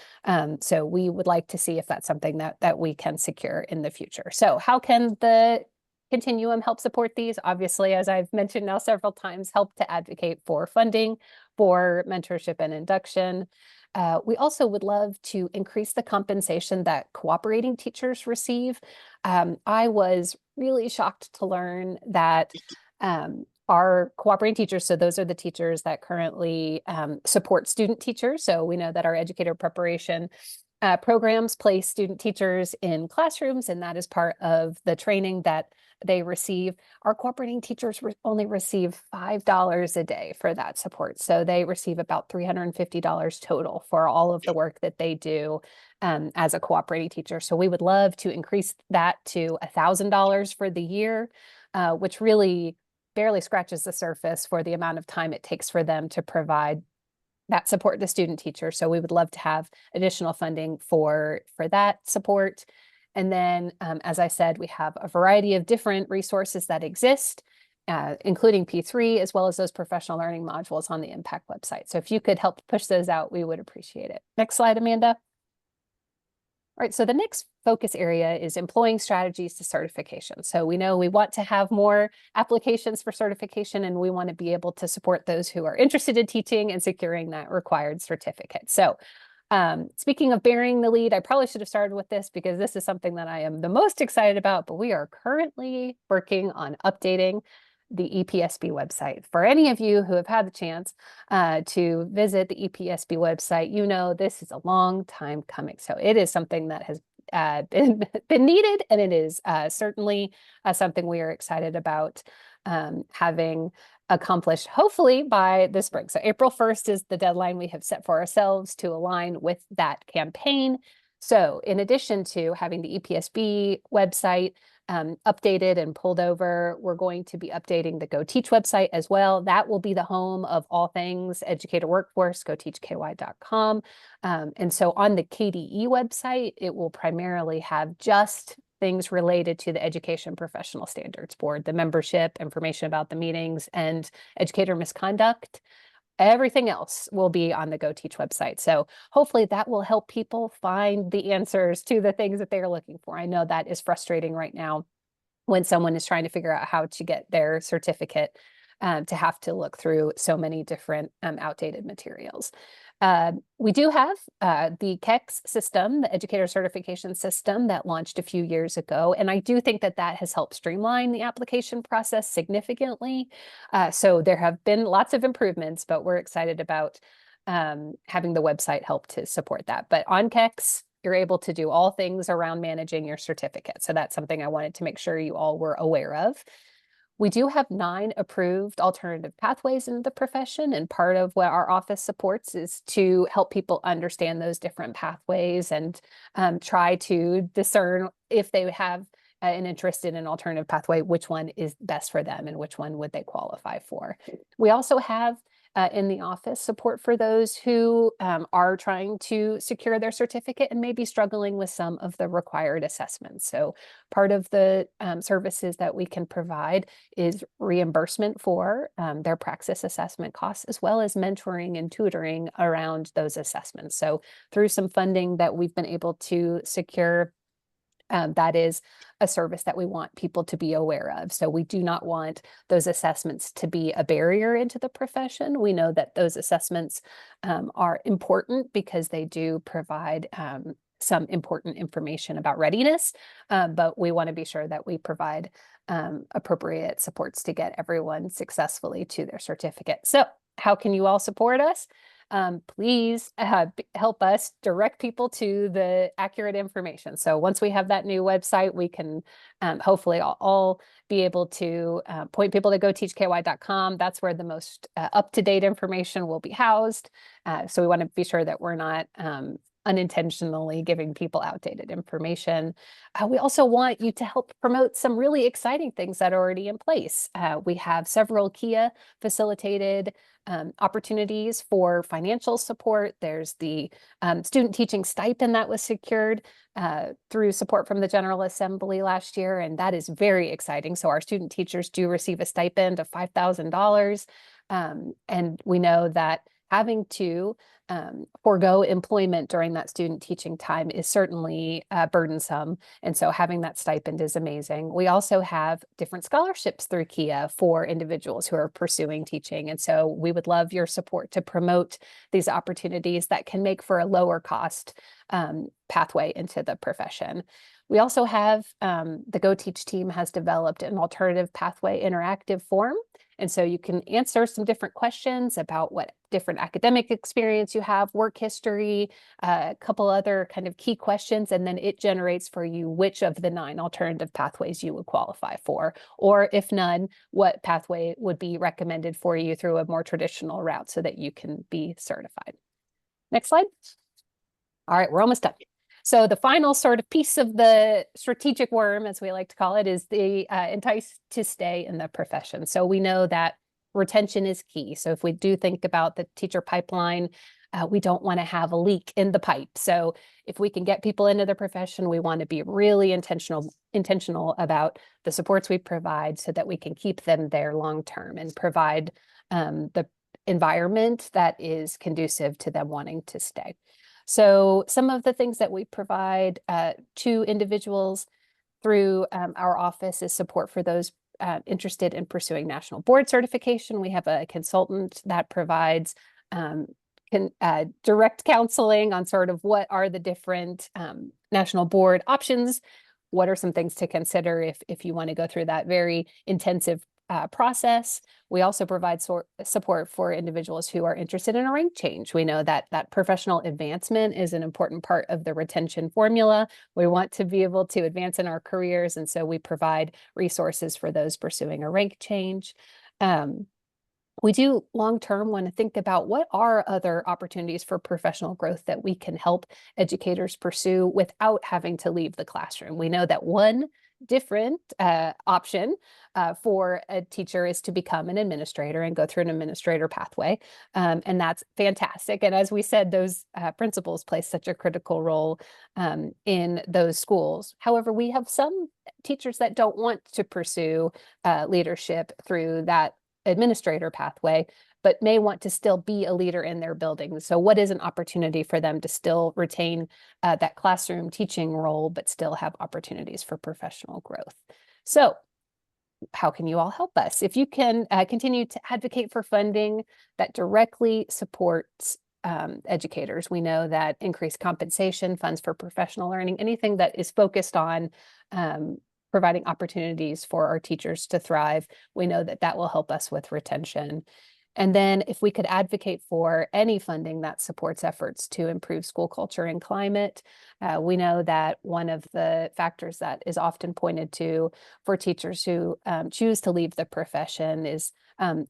So we would like to see if that's something that we can secure in the future. So how can the Continuum help support these? Obviously, as I've mentioned now several times, help to advocate for funding, for mentorship and induction. We also would love to increase the compensation that cooperating teachers receive. I was really shocked to learn that our cooperating teachers, so those are the teachers that currently support student teachers. So we know that our educator preparation programs place student teachers in classrooms, and that is part of the training that they receive. Our cooperating teachers only receive $5 a day for that support. So they receive about $350 total for all of the work that they do as a cooperating teacher. So we would love to increase that to $1,000 for the year, which really barely scratches the surface for the amount of time it takes for them to provide that support to student teachers. So we would love to have additional funding for that support. And then, as I said, we have a variety of different resources that exist, including P3, as well as those professional learning modules on the Impact website. So if you could help push those out, we would appreciate it. Next slide, Amanda. All right, so the next focus area is employing strategies to certification. So we know we want to have more applications for certification, and we want to be able to support those who are interested in teaching and securing that required certificate. So Speaking of bearing the lead, I probably should have started with this because this is something that I am the most excited about, but we are currently working on updating the EPSB website. For any of you who have had the chance to visit the EPSB website, you know this is a long time coming. So it is something that has been needed, and it is certainly something we are excited about having accomplished, hopefully by the spring. So April 1st is the deadline we have set for ourselves to align with that campaign. So in addition to having the EPSB website updated and pulled over, we're going to be updating the Go Teach website as well. That will be the home of all things educator workforce, goteachky.com. And so on the KDE website, it will primarily have just things related to the Education Professional Standards Board, the membership, information about the meetings, and educator misconduct. Everything else will be on the Go Teach website. So hopefully that will help people find the answers to the things that they're looking for. I know that is frustrating right now when someone is trying to figure out how to get their certificate, to have to look through so many different outdated materials. We do have the KEX system, the educator certification system that launched a few years ago. And I do think that that has helped streamline the application process significantly. So there have been lots of improvements, but we're excited about having the website help to support that. But on KEX, you're able to do all things around managing your certificate. So that's something I wanted to make sure you all were aware of. We do have 9 approved alternative pathways in the profession, and part of what our office supports is to help people understand those different pathways and try to discern if they have an interest in an alternative pathway, which one is best for them and which one would they qualify for. We also have in the office support for those who are trying to secure their certificate and maybe struggling with some of the required assessments. So part of the services that we can provide is reimbursement for their praxis assessment costs, as well as mentoring and tutoring around those assessments. So through some funding that we've been able to secure, that is a service that we want people to be aware of. So we do not want those assessments to be a barrier into the profession. We know that those assessments are important because they do provide some important information about readiness, but we want to be sure that we provide appropriate supports to get everyone successfully to their certificate. So how can you all support us? Please help us direct people to the accurate information. So once we have that new website, we can hopefully all be able to point people to goteachky.com. That's where the most up-to-date information will be housed. So we want to be sure that we're not unintentionally giving people outdated information. We also want you to help promote some really exciting things that are already in place. We have several KIA facilitated opportunities for financial support. There's the student teaching stipend that was secured through support from the General Assembly last year, and that is very exciting. So our student teachers do receive a stipend of $5,000, and we know that having to forego employment during that student teaching time is certainly burdensome. And so having that stipend is amazing. We also have different scholarships through KIA for individuals who are pursuing teaching. And so we would love your support to promote these opportunities that can make for a lower cost pathway into the profession. We also have the Go Teach team has developed an alternative pathway interactive form. And so you can answer some different questions about what different academic experience you have, work history, a couple other kind of key questions, and then it generates for you which of the 9 alternative pathways you would qualify for, or if none, what pathway would be recommended for you through a more traditional route so that you can be certified. Next slide. All right, we're almost done. So the final sort of piece of the strategic worm, as we like to call it, is the entice to stay in the profession. So we know that retention is key. So if we do think about the teacher pipeline, we don't want to have a leak in the pipe. So if we can get people into the profession, we want to be really intentional about the supports we provide so that we can keep them there long term and provide the environment that is conducive to them wanting to stay. So some of the things that we provide to individuals through our office is support for those interested in pursuing national board certification. We have a consultant that provides direct counseling on sort of what are the different national board options. What are some things to consider if you want to go through that very intensive process. We also provide support for individuals who are interested in a rank change. We know that professional advancement is an important part of the retention formula. We want to be able to advance in our careers, and so we provide resources for those pursuing a rank change. We do long-term want to think about what are other opportunities for professional growth that we can help educators pursue without having to leave the classroom. We know that one different option for a teacher is to become an administrator and go through an administrator pathway. And that's fantastic. And as we said, those principals play such a critical role in those schools. However, we have some teachers that don't want to pursue leadership through that administrator pathway, but may want to still be a leader in their building. So what is an opportunity for them to still retain that classroom teaching role, but still have opportunities for professional growth? So how can you all help us? If you can continue to advocate for funding that directly supports educators. We know that increased compensation, funds for professional learning, anything that is focused on providing opportunities for our teachers to thrive. We know that that will help us with retention. And then if we could advocate for any funding that supports efforts to improve school culture and climate, we know that one of the factors that is often pointed to for teachers who choose to leave the profession is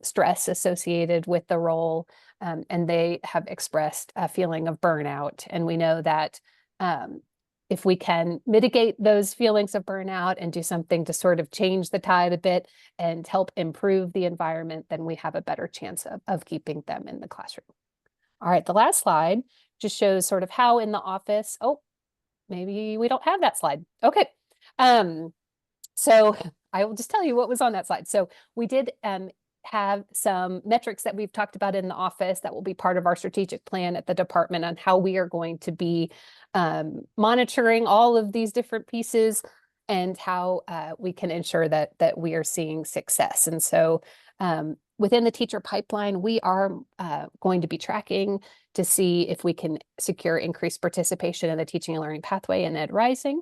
stress associated with the role, and they have expressed a feeling of burnout. And we know that if we can mitigate those feelings of burnout and do something to sort of change the tide a bit and help improve the environment, then we have a better chance of keeping them in the classroom. All right, the last slide just shows sort of how in the office, oh, maybe we don't have that slide. Okay, so I will just tell you what was on that slide. So we did have some metrics that we've talked about in the office that will be part of our strategic plan at the department on how we are going to be monitoring all of these different pieces and how we can ensure that we are seeing success. And so within the teacher pipeline, we are going to be tracking to see if we can secure increased participation in the teaching and learning pathway and Ed Rising.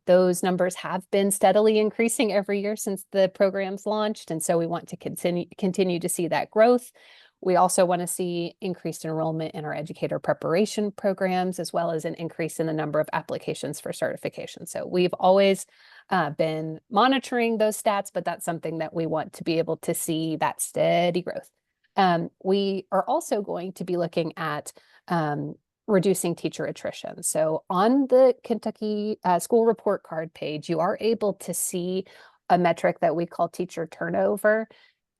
Those numbers have been steadily increasing every year since the program's launched, and so we want to continue to see that growth. We also want to see increased enrollment in our educator preparation programs, as well as an increase in the number of applications for certification. So we've always been monitoring those stats, but that's something that we want to be able to see that steady growth. We are also going to be looking at reducing teacher attrition. So on the Kentucky School Report Card page, you are able to see a metric that we call teacher turnover.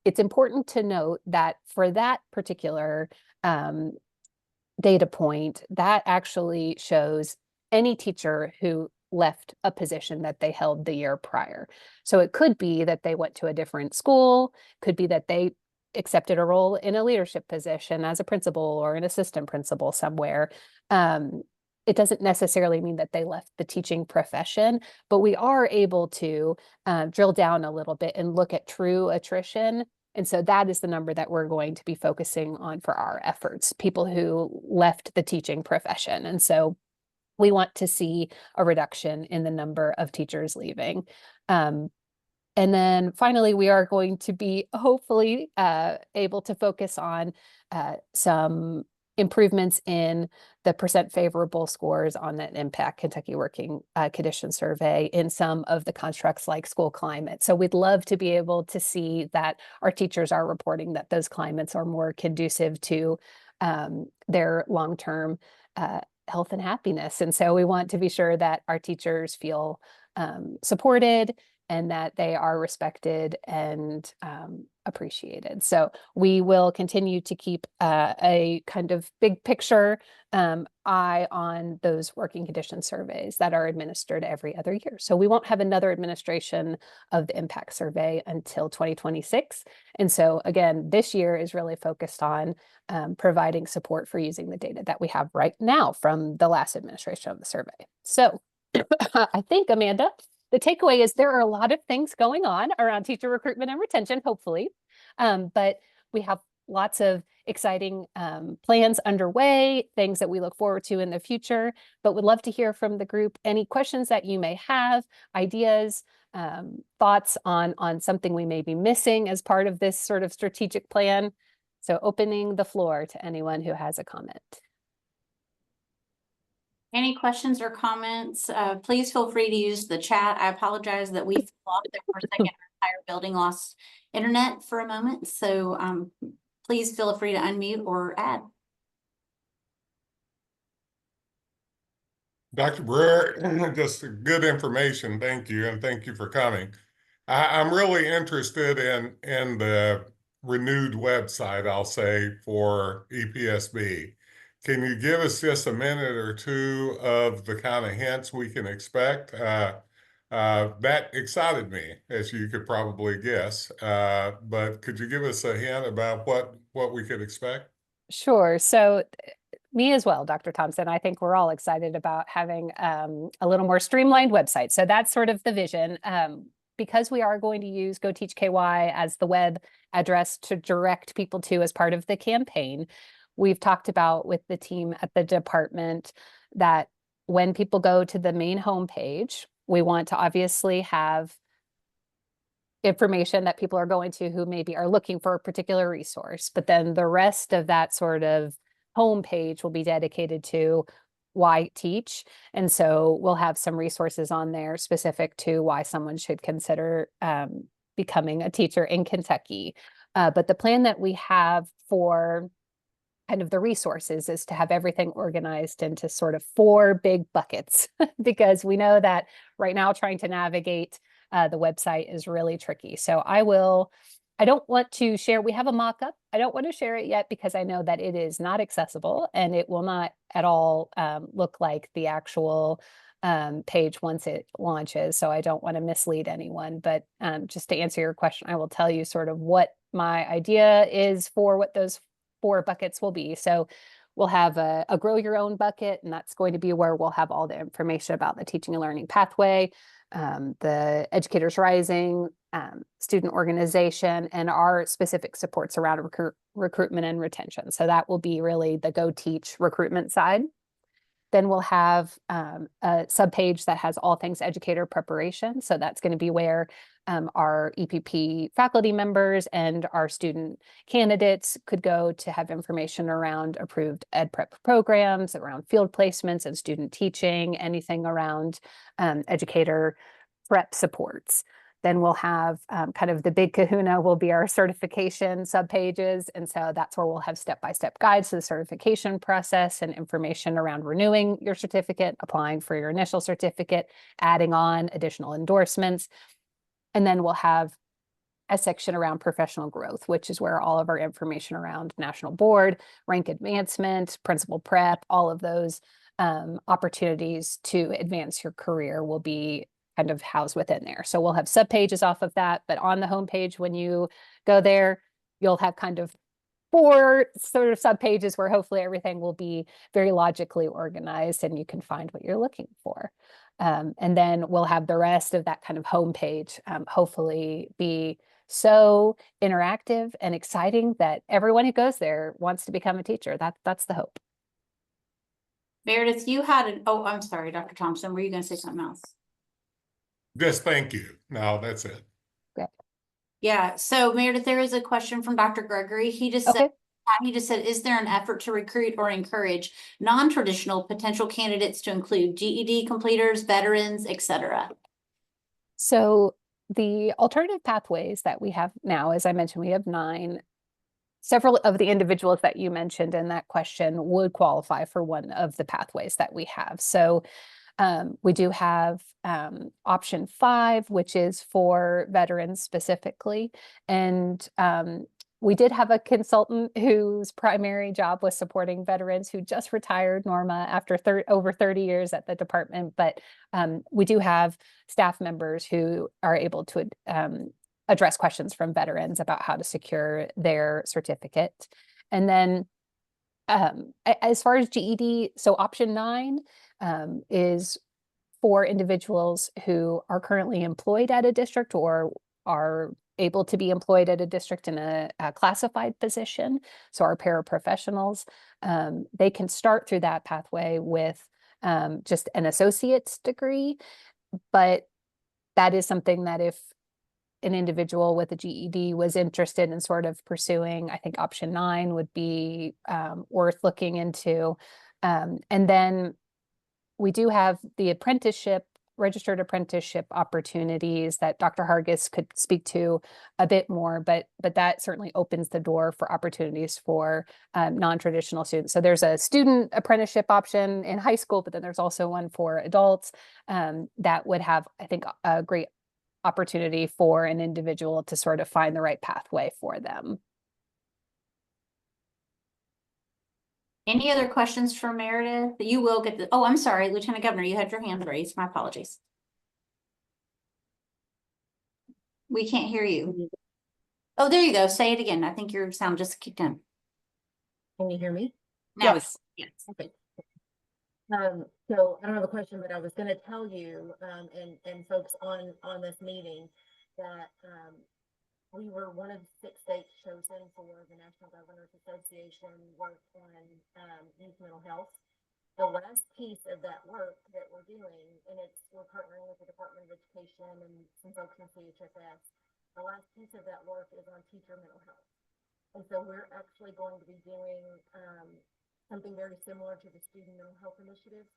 It's important to note that for that particular data point, that actually shows any teacher who left a position that they held the year prior. So it could be that they went to a different school, could be that they accepted a role in a leadership position as a principal or an assistant principal somewhere. It doesn't necessarily mean that they left the teaching profession, but we are able to drill down a little bit and look at true attrition. And so that is the number that we're going to be focusing on for our efforts, people who left the teaching profession. And so we want to see a reduction in the number of teachers leaving. And then finally, we are going to be hopefully able to focus on some improvements in the percent favorable scores on that Impact Kentucky Working Condition Survey in some of the constructs like school climate. So we'd love to be able to see that our teachers are reporting that those climates are more conducive to their long-term health and happiness. And so we want to be sure that our teachers feel supported and that they are respected and appreciated. So we will continue to keep a kind of big picture eye on those working condition surveys that are administered every other year. So we won't have another administration of the impact survey until 2026. And so again, this year is really focused on providing support for using the data that we have right now from the last administration of the survey. So I think, Amanda, the takeaway is there are a lot of things going on around teacher recruitment and retention, hopefully, but we have lots of exciting plans underway, things that we look forward to in the future, but would love to hear from the group any questions that you may have, ideas, thoughts on something we may be missing as part of this sort of strategic plan. So opening the floor to anyone who has a comment. Any questions or comments? Please feel free to use the chat. I apologize that we fell off there for a second. Our entire building lost internet for a moment. So please feel free to unmute or add. Dr. Brewer, just good information. Thank you. And thank you for coming. I'm really interested in the renewed website, I'll say, for EPSB. Can you give us just a minute or two of the kind of hints we can expect? That excited me, as you could probably guess. But could you give us a hint about what we could expect? Sure. So me as well, Dr. Thompson. I think we're all excited about having a little more streamlined website. So that's sort of the vision. Because we are going to use Go Teach KY as the web address to direct people to as part of the campaign, we've talked about with the team at the department that when people go to the main homepage, we want to obviously have information that people are going to who maybe are looking for a particular resource, but then the rest of that sort of homepage will be dedicated to why teach. And so we'll have some resources on there specific to why someone should consider becoming a teacher in Kentucky. But the plan that we have for kind of the resources is to have everything organized into sort of 4 big buckets, because we know that right now trying to navigate the website is really tricky. So I don't want to share, we have a mock-up. I don't want to share it yet because I know that it is not accessible and it will not at all look like the actual page once it launches. So I don't want to mislead anyone, but just to answer your question, I will tell you sort of what my idea is for what those 4 buckets will be. So we'll have a grow your own bucket, and that's going to be where we'll have all the information about the teaching and learning pathway, the Educators Rising, student organization, and our specific supports around recruitment and retention. So that will be really the Go Teach recruitment side. Then we'll have a subpage that has all things educator preparation. So that's going to be where our EPP faculty members and our student candidates could go to have information around approved ed prep programs, around field placements and student teaching, anything around educator prep supports. Then we'll have kind of the big kahuna will be our certification subpages. And so that's where we'll have step-by-step guides to the certification process and information around renewing your certificate, applying for your initial certificate, adding on additional endorsements. And then we'll have a section around professional growth, which is where all of our information around national board, rank advancement, principal prep, all of those opportunities to advance your career will be kind of housed within there. So we'll have subpages off of that, but on the homepage, when you go there, you'll have kind of 4 sort of subpages where hopefully everything will be very logically organized and you can find what you're looking for. And then we'll have the rest of that kind of homepage hopefully be so interactive and exciting that everyone who goes there wants to become a teacher. That's the hope. Meredith, you had I'm sorry, Dr. Thompson, were you going to say something else? Just thank you. No, that's it. Great. Yeah. So Meredith, there is a question from Dr. Gregory. He just said, is there an effort to recruit or encourage non-traditional potential candidates to include GED completers, veterans, etc.? So the alternative pathways that we have now, as I mentioned, we have 9. Several of the individuals that you mentioned in that question would qualify for one of the pathways that we have. So we do have option 5, which is for veterans specifically. And we did have a consultant whose primary job was supporting veterans who just retired, Norma, after over 30 years at the department. But we do have staff members who are able to address questions from veterans about how to secure their certificate. And then as far as GED, so option 9 is for individuals who are currently employed at a district or are able to be employed at a district in a classified position. So our paraprofessionals, they can start through that pathway with just an associate's degree, but that is something that if an individual with a GED was interested in sort of pursuing, I think option 9 would be worth looking into. And then we do have the registered apprenticeship opportunities that Dr. Hargis could speak to a bit more, but that certainly opens the door for opportunities for non-traditional students. So there's a student apprenticeship option in high school, but then there's also one for adults that would have, I think, a great opportunity for an individual to sort of find the right pathway for them. Any other questions for Meredith? You will get the, oh, I'm sorry, Lieutenant Governor, you had your hand raised. My apologies. We can't hear you. Oh, there you go. Say it again. I think your sound just kicked in. Can you hear me? Now Yes. yes. Okay. So I don't have a question, but I was going to tell you and folks on this meeting that we were one of 6 states chosen for the National Governors Association work on youth mental health. The last piece of that work that we're doing, and we're partnering with the Department of Education and some folks in CHSS. The last piece of that work is on teacher mental health, and so we're actually going to be doing something very similar to the student mental health initiative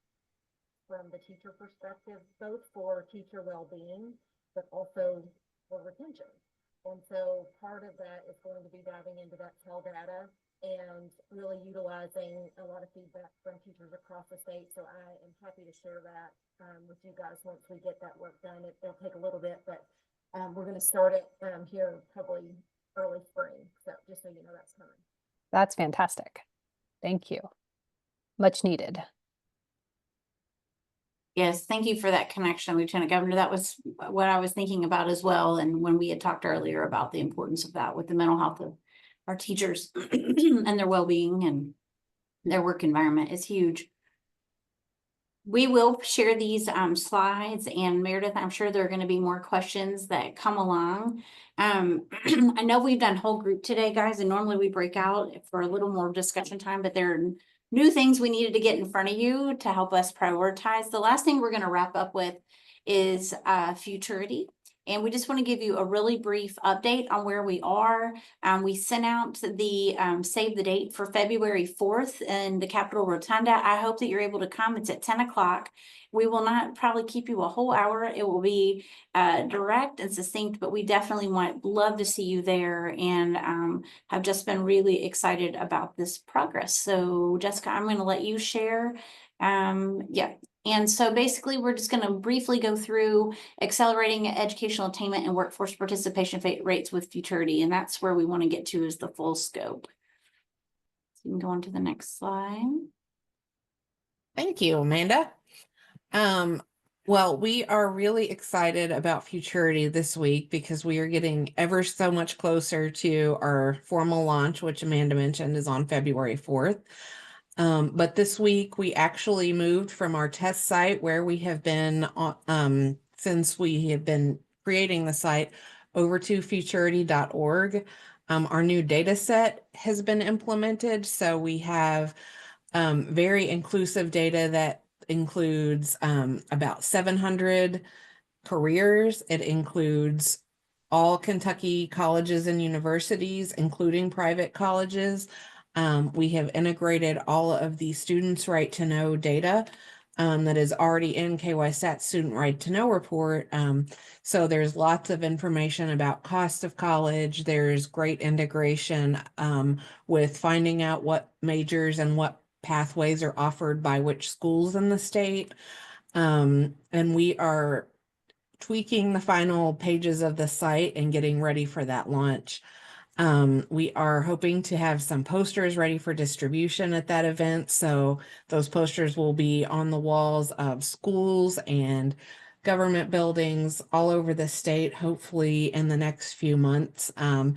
from the teacher perspective, both for teacher well-being, but also for retention. And so part of that is going to be diving into that TEL data and really utilizing a lot of feedback from teachers across the state. So I am happy to share that with you guys once we get that work done. It'll take a little bit, but we're going to start it here probably early spring. So just so you know, that's coming. That's fantastic. Thank you. Much needed. Yes, thank you for that connection, Lieutenant Governor. That was what I was thinking about as well. And when we had talked earlier about the importance of that with the mental health of our teachers and their well-being and their work environment is huge. We will share these slides, and Meredith, I'm sure there are going to be more questions that come along. I know we've done whole group today, guys, and normally we break out for a little more discussion time, but there are new things we needed to get in front of you to help us prioritize. The last thing we're going to wrap up with is futurity. And we just want to give you a really brief update on where we are. We sent out the save the date for February 4th in the Capitol Rotunda. I hope that you're able to come. It's at 10 o'clock. We will not probably keep you a whole hour. It will be direct and succinct, but we definitely love to see you there, and have just been really excited about this progress. So Jessica, I'm going to let you share. Yeah. And so basically, we're just going to briefly go through accelerating educational attainment and workforce participation rates with futurity. And that's where we want to get to, is the full scope. So you can go on to the next slide. Thank you, Amanda. Well, we are really excited about futurity this week because we are getting ever so much closer to our formal launch, which Amanda mentioned is on February 4th. But this week we actually moved from our test site where we have been since we have been creating the site over to futurity.org. Our new data set has been implemented, so we have very inclusive data that includes about 700 careers. It includes all Kentucky colleges and universities, including private colleges. We have integrated all of the students' right to know data that is already in KYSAT's student right to know report. So there's lots of information about cost of college. There's great integration with finding out what majors and what pathways are offered by which schools in the state. And we are tweaking the final pages of the site and getting ready for that launch. We are hoping to have some posters ready for distribution at that event. So those posters will be on the walls of schools and government buildings all over the state, hopefully in the next few months, and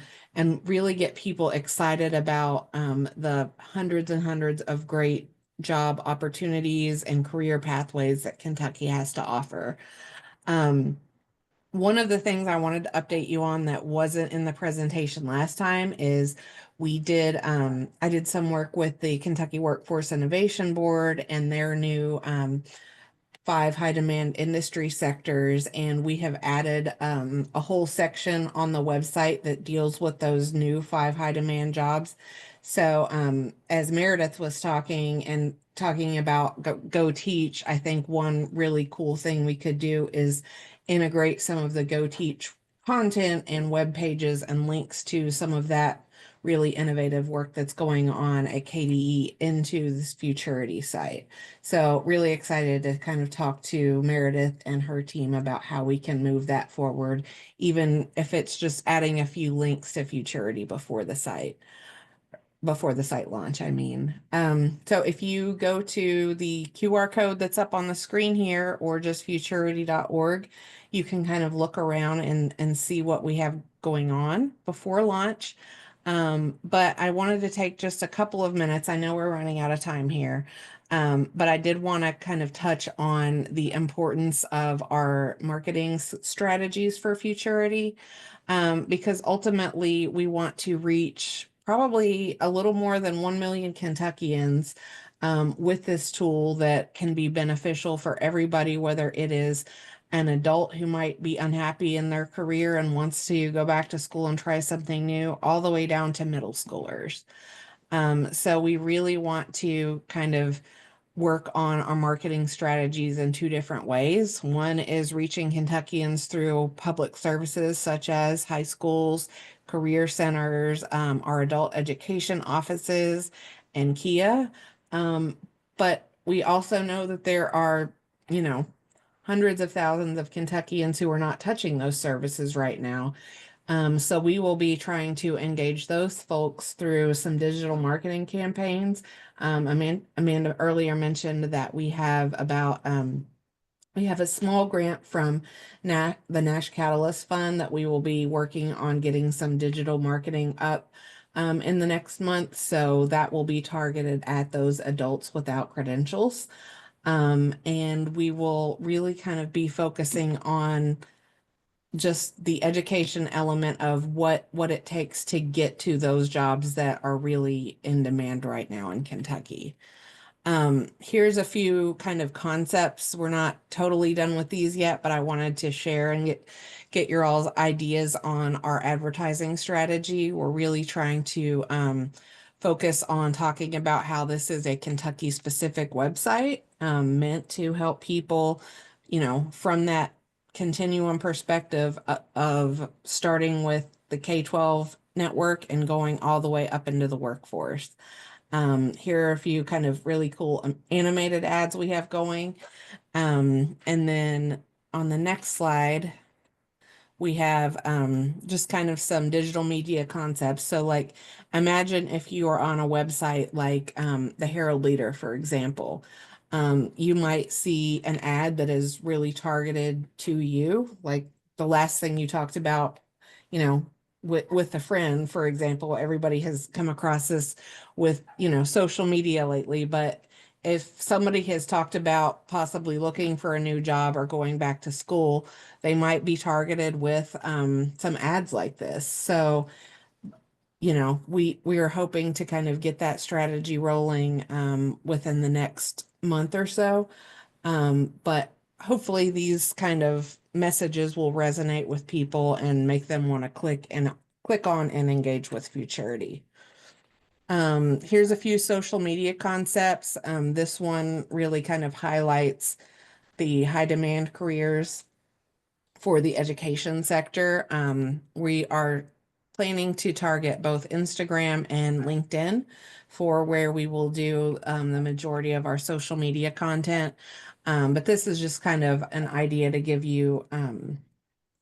really get people excited about the hundreds and hundreds of great job opportunities and career pathways that Kentucky has to offer. one of the things I wanted to update you on that wasn't in the presentation last time is I did some work with the Kentucky Workforce Innovation Board and their new 5 high demand industry sectors, and we have added a whole section on the website that deals with those new 5 high demand jobs. So as Meredith was talking about Go Teach, I think one really cool thing we could do is integrate some of the Go Teach content and web pages and links to some of that really innovative work that's going on at KDE into this Futurity site. So really excited to kind of talk to Meredith and her team about how we can move that forward, even if it's just adding a few links to Futurity before the site launch, I mean. So if you go to the QR code that's up on the screen here or just futurity.org, you can kind of look around and see what we have going on before launch. But I wanted to take just a couple of minutes. I know we're running out of time here. But I did want to kind of touch on the importance of our marketing strategies for Futurity, because ultimately we want to reach probably a little more than 1 million Kentuckians with this tool that can be beneficial for everybody, whether it is an adult who might be unhappy in their career and wants to go back to school and try something new, all the way down to middle schoolers. So we really want to kind of work on our marketing strategies in 2 different ways. One is reaching Kentuckians through public services such as high schools, career centers, our adult education offices, and KIA. But we also know that there are, hundreds of thousands of Kentuckians who are not touching those services right now. So we will be trying to engage those folks through some digital marketing campaigns. Amanda earlier mentioned that we have a small grant from the Nash Catalyst Fund that we will be working on getting some digital marketing up in the next month. So that will be targeted at those adults without credentials. And we will really kind of be focusing on just the education element of what it takes to get to those jobs that are really in demand right now in Kentucky. Here's a few kind of concepts. We're not totally done with these yet, but I wanted to share and get your all's ideas on our advertising strategy. We're really trying to focus on talking about how this is a Kentucky specific website meant to help people, from that continuum perspective of starting with the K-12 network and going all the way up into the workforce. Here are a few kind of really cool animated ads we have going. And then on the next slide, we have just kind of some digital media concepts. So like, imagine if you are on a website like the Herald Leader, for example. You might see an ad that is really targeted to you, like the last thing you talked about, with a friend, for example. Everybody has come across this with, social media lately, but if somebody has talked about possibly looking for a new job or going back to school, they might be targeted with some ads like this. So, we are hoping to kind of get that strategy rolling within the next month or so. But hopefully these kind of messages will resonate with people and make them want to click on and engage with Futurity. Here's a few social media concepts. This one really kind of highlights the high demand careers for the education sector. We are planning to target both Instagram and LinkedIn for where we will do the majority of our social media content. But this is just kind of an idea to give you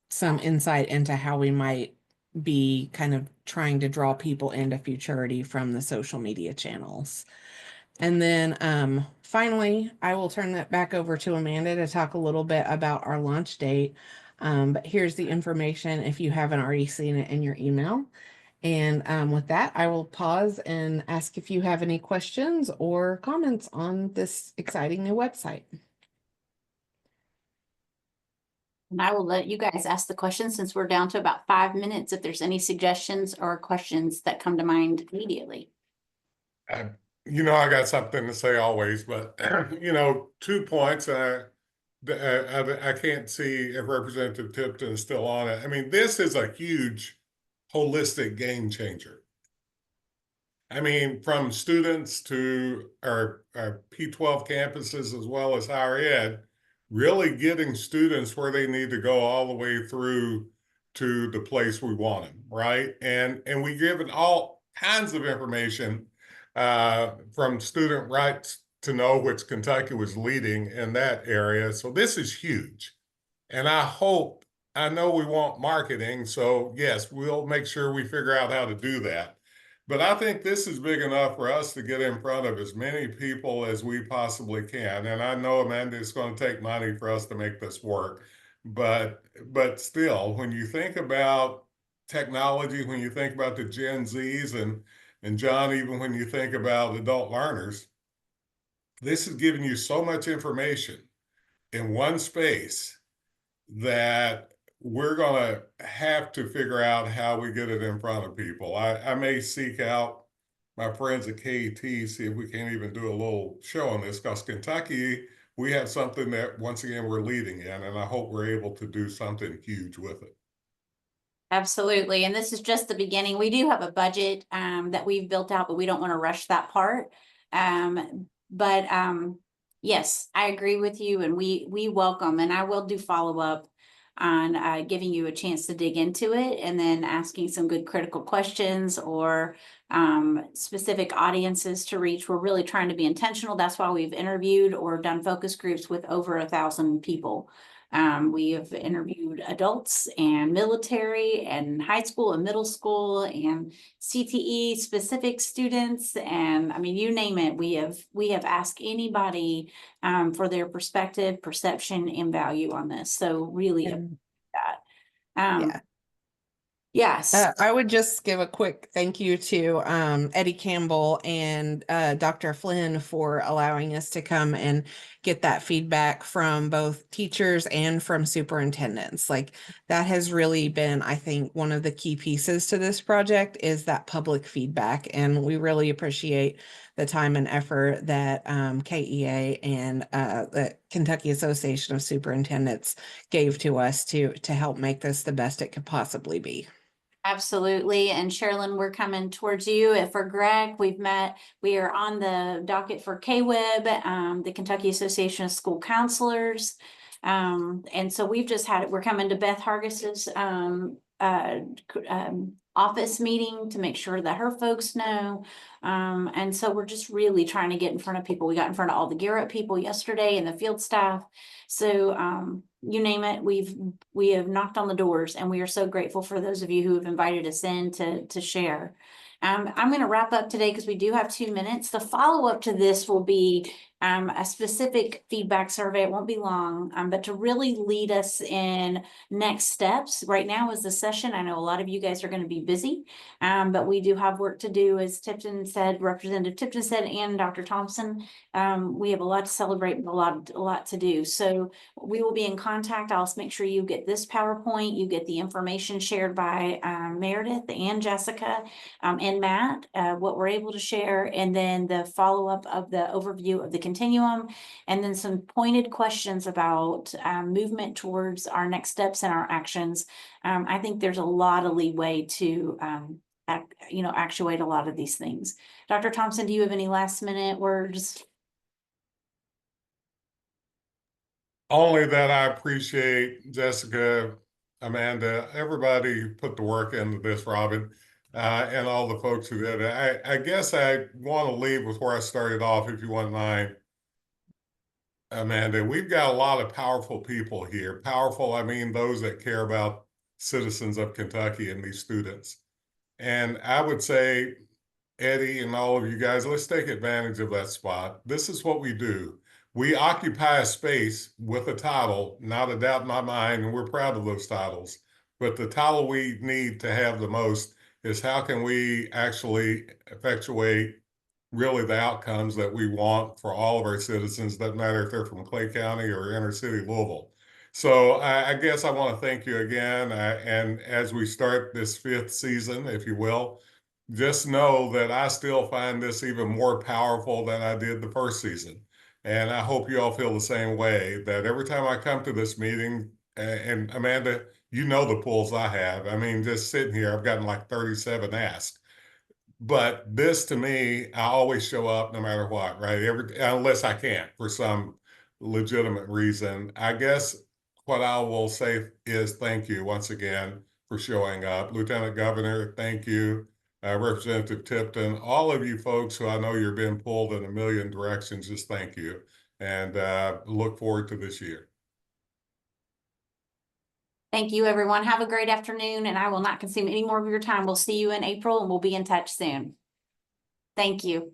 some insight into how we might be kind of trying to draw people into Futurity from the social media channels. And then finally, I will turn that back over to Amanda to talk a little bit about our launch date. But here's the information if you haven't already seen it in your email. And with that, I will pause and ask if you have any questions or comments on this exciting new website. And I will let you guys ask the questions since we're down to about 5 minutes, if there's any suggestions or questions that come to mind immediately. I got something to say always, but 2 points. I can't see if Representative Tipton is still on it. I mean, this is a huge holistic game changer. I mean, from students to our P12 campuses as well as higher ed, really getting students where they need to go all the way through to the place we want them, right? And we given all kinds of information from student rights to know which Kentucky was leading in that area. So this is huge. And I know we want marketing, so yes, we'll make sure we figure out how to do that. But I think this is big enough for us to get in front of as many people as we possibly can. And I know, Amanda, it's going to take money for us to make this work. But still, when you think about technology, when you think about the Gen Zs and John, even when you think about adult learners, this is giving you so much information in one space that we're going to have to figure out how we get it in front of people. I may seek out my friends at KET, see if we can't even do a little show on this, because Kentucky, we have something that, once again, we're leading in, and I hope we're able to do something huge with it. Absolutely. And this is just the beginning. We do have a budget that we've built out, but we don't want to rush that part. Yes, I agree with you, and we welcome, and I will do follow-up on giving you a chance to dig into it, and then asking some good critical questions or specific audiences to reach. We're really trying to be intentional. That's why we've interviewed or done focus groups with over 1,000 people. We have interviewed adults and military and high school and middle school and CTE specific students. And I mean, you name it, we have asked anybody for their perspective, perception, and value on this. So really that. Yeah. Yes. I would just give a quick thank you to Eddie Campbell and Dr. Flynn for allowing us to come and get that feedback from both teachers and from superintendents. Like, that has really been, I think, one of the key pieces to this project is that public feedback. And we really appreciate the time and effort that KEA and the Kentucky Association of Superintendents gave to us to help make this the best it could possibly be. Absolutely. And Sherilyn, we're coming towards you. And for Greg, we are on the docket for KWIB, the Kentucky Association of School Counselors. And so we're coming to Beth Hargis's office meeting to make sure that her folks know. And so we're just really trying to get in front of people. We got in front of all the Garrett people yesterday and the field staff. So you name it, we have knocked on the doors, and we are so grateful for those of you who have invited us in to share. I'm going to wrap up today because we do have 2 minutes. The follow-up to this will be a specific feedback survey. It won't be long, but to really lead us in next steps. Right now is the session. I know a lot of you guys are going to be busy, but we do have work to do, as Tipton said, Representative Tipton said, and Dr. Thompson. We have a lot to celebrate and a lot to do. So we will be in contact. I'll make sure you get this PowerPoint, you get the information shared by Meredith and Jessica and Matt, what we're able to share, and then the follow-up of the overview of the Continuum, and then some pointed questions about movement towards our next steps and our actions. I think there's a lot of leeway to actuate a lot of these things. Dr. Thompson, do you have any last minute words? Only that I appreciate Jessica, Amanda, everybody put the work into this, Robin, and all the folks who did it. I guess I want to leave with where I started off, if you wouldn't mind, Amanda. We've got a lot of powerful people here. Powerful, I mean those that care about citizens of Kentucky and these students. And I would say, Eddie and all of you guys, let's take advantage of that spot. This is what we do. We occupy a space with a title, not a doubt in my mind, and we're proud of those titles. But the title we need to have the most is how can we actually effectuate really the outcomes that we want for all of our citizens, doesn't matter if they're from Clay County or inner city Louisville. So I guess I want to thank you again. And as we start this 5th season, if you will, just know that I still find this even more powerful than I did the 1st season. And I hope you all feel the same way, that every time I come to this meeting, and Amanda, you know the pulls I have. I mean, just sitting here, I've gotten like 37 asked. But this to me, I always show up no matter what, right? Unless I can't for some legitimate reason. I guess what I will say is thank you once again for showing up. Lieutenant Governor, thank you. Representative Tipton, all of you folks who I know you're being pulled in a million directions, just thank you. And look forward to this year. Thank you, everyone. Have a great afternoon, and I will not consume any more of your time. We'll see you in April, and we'll be in touch soon. Thank you.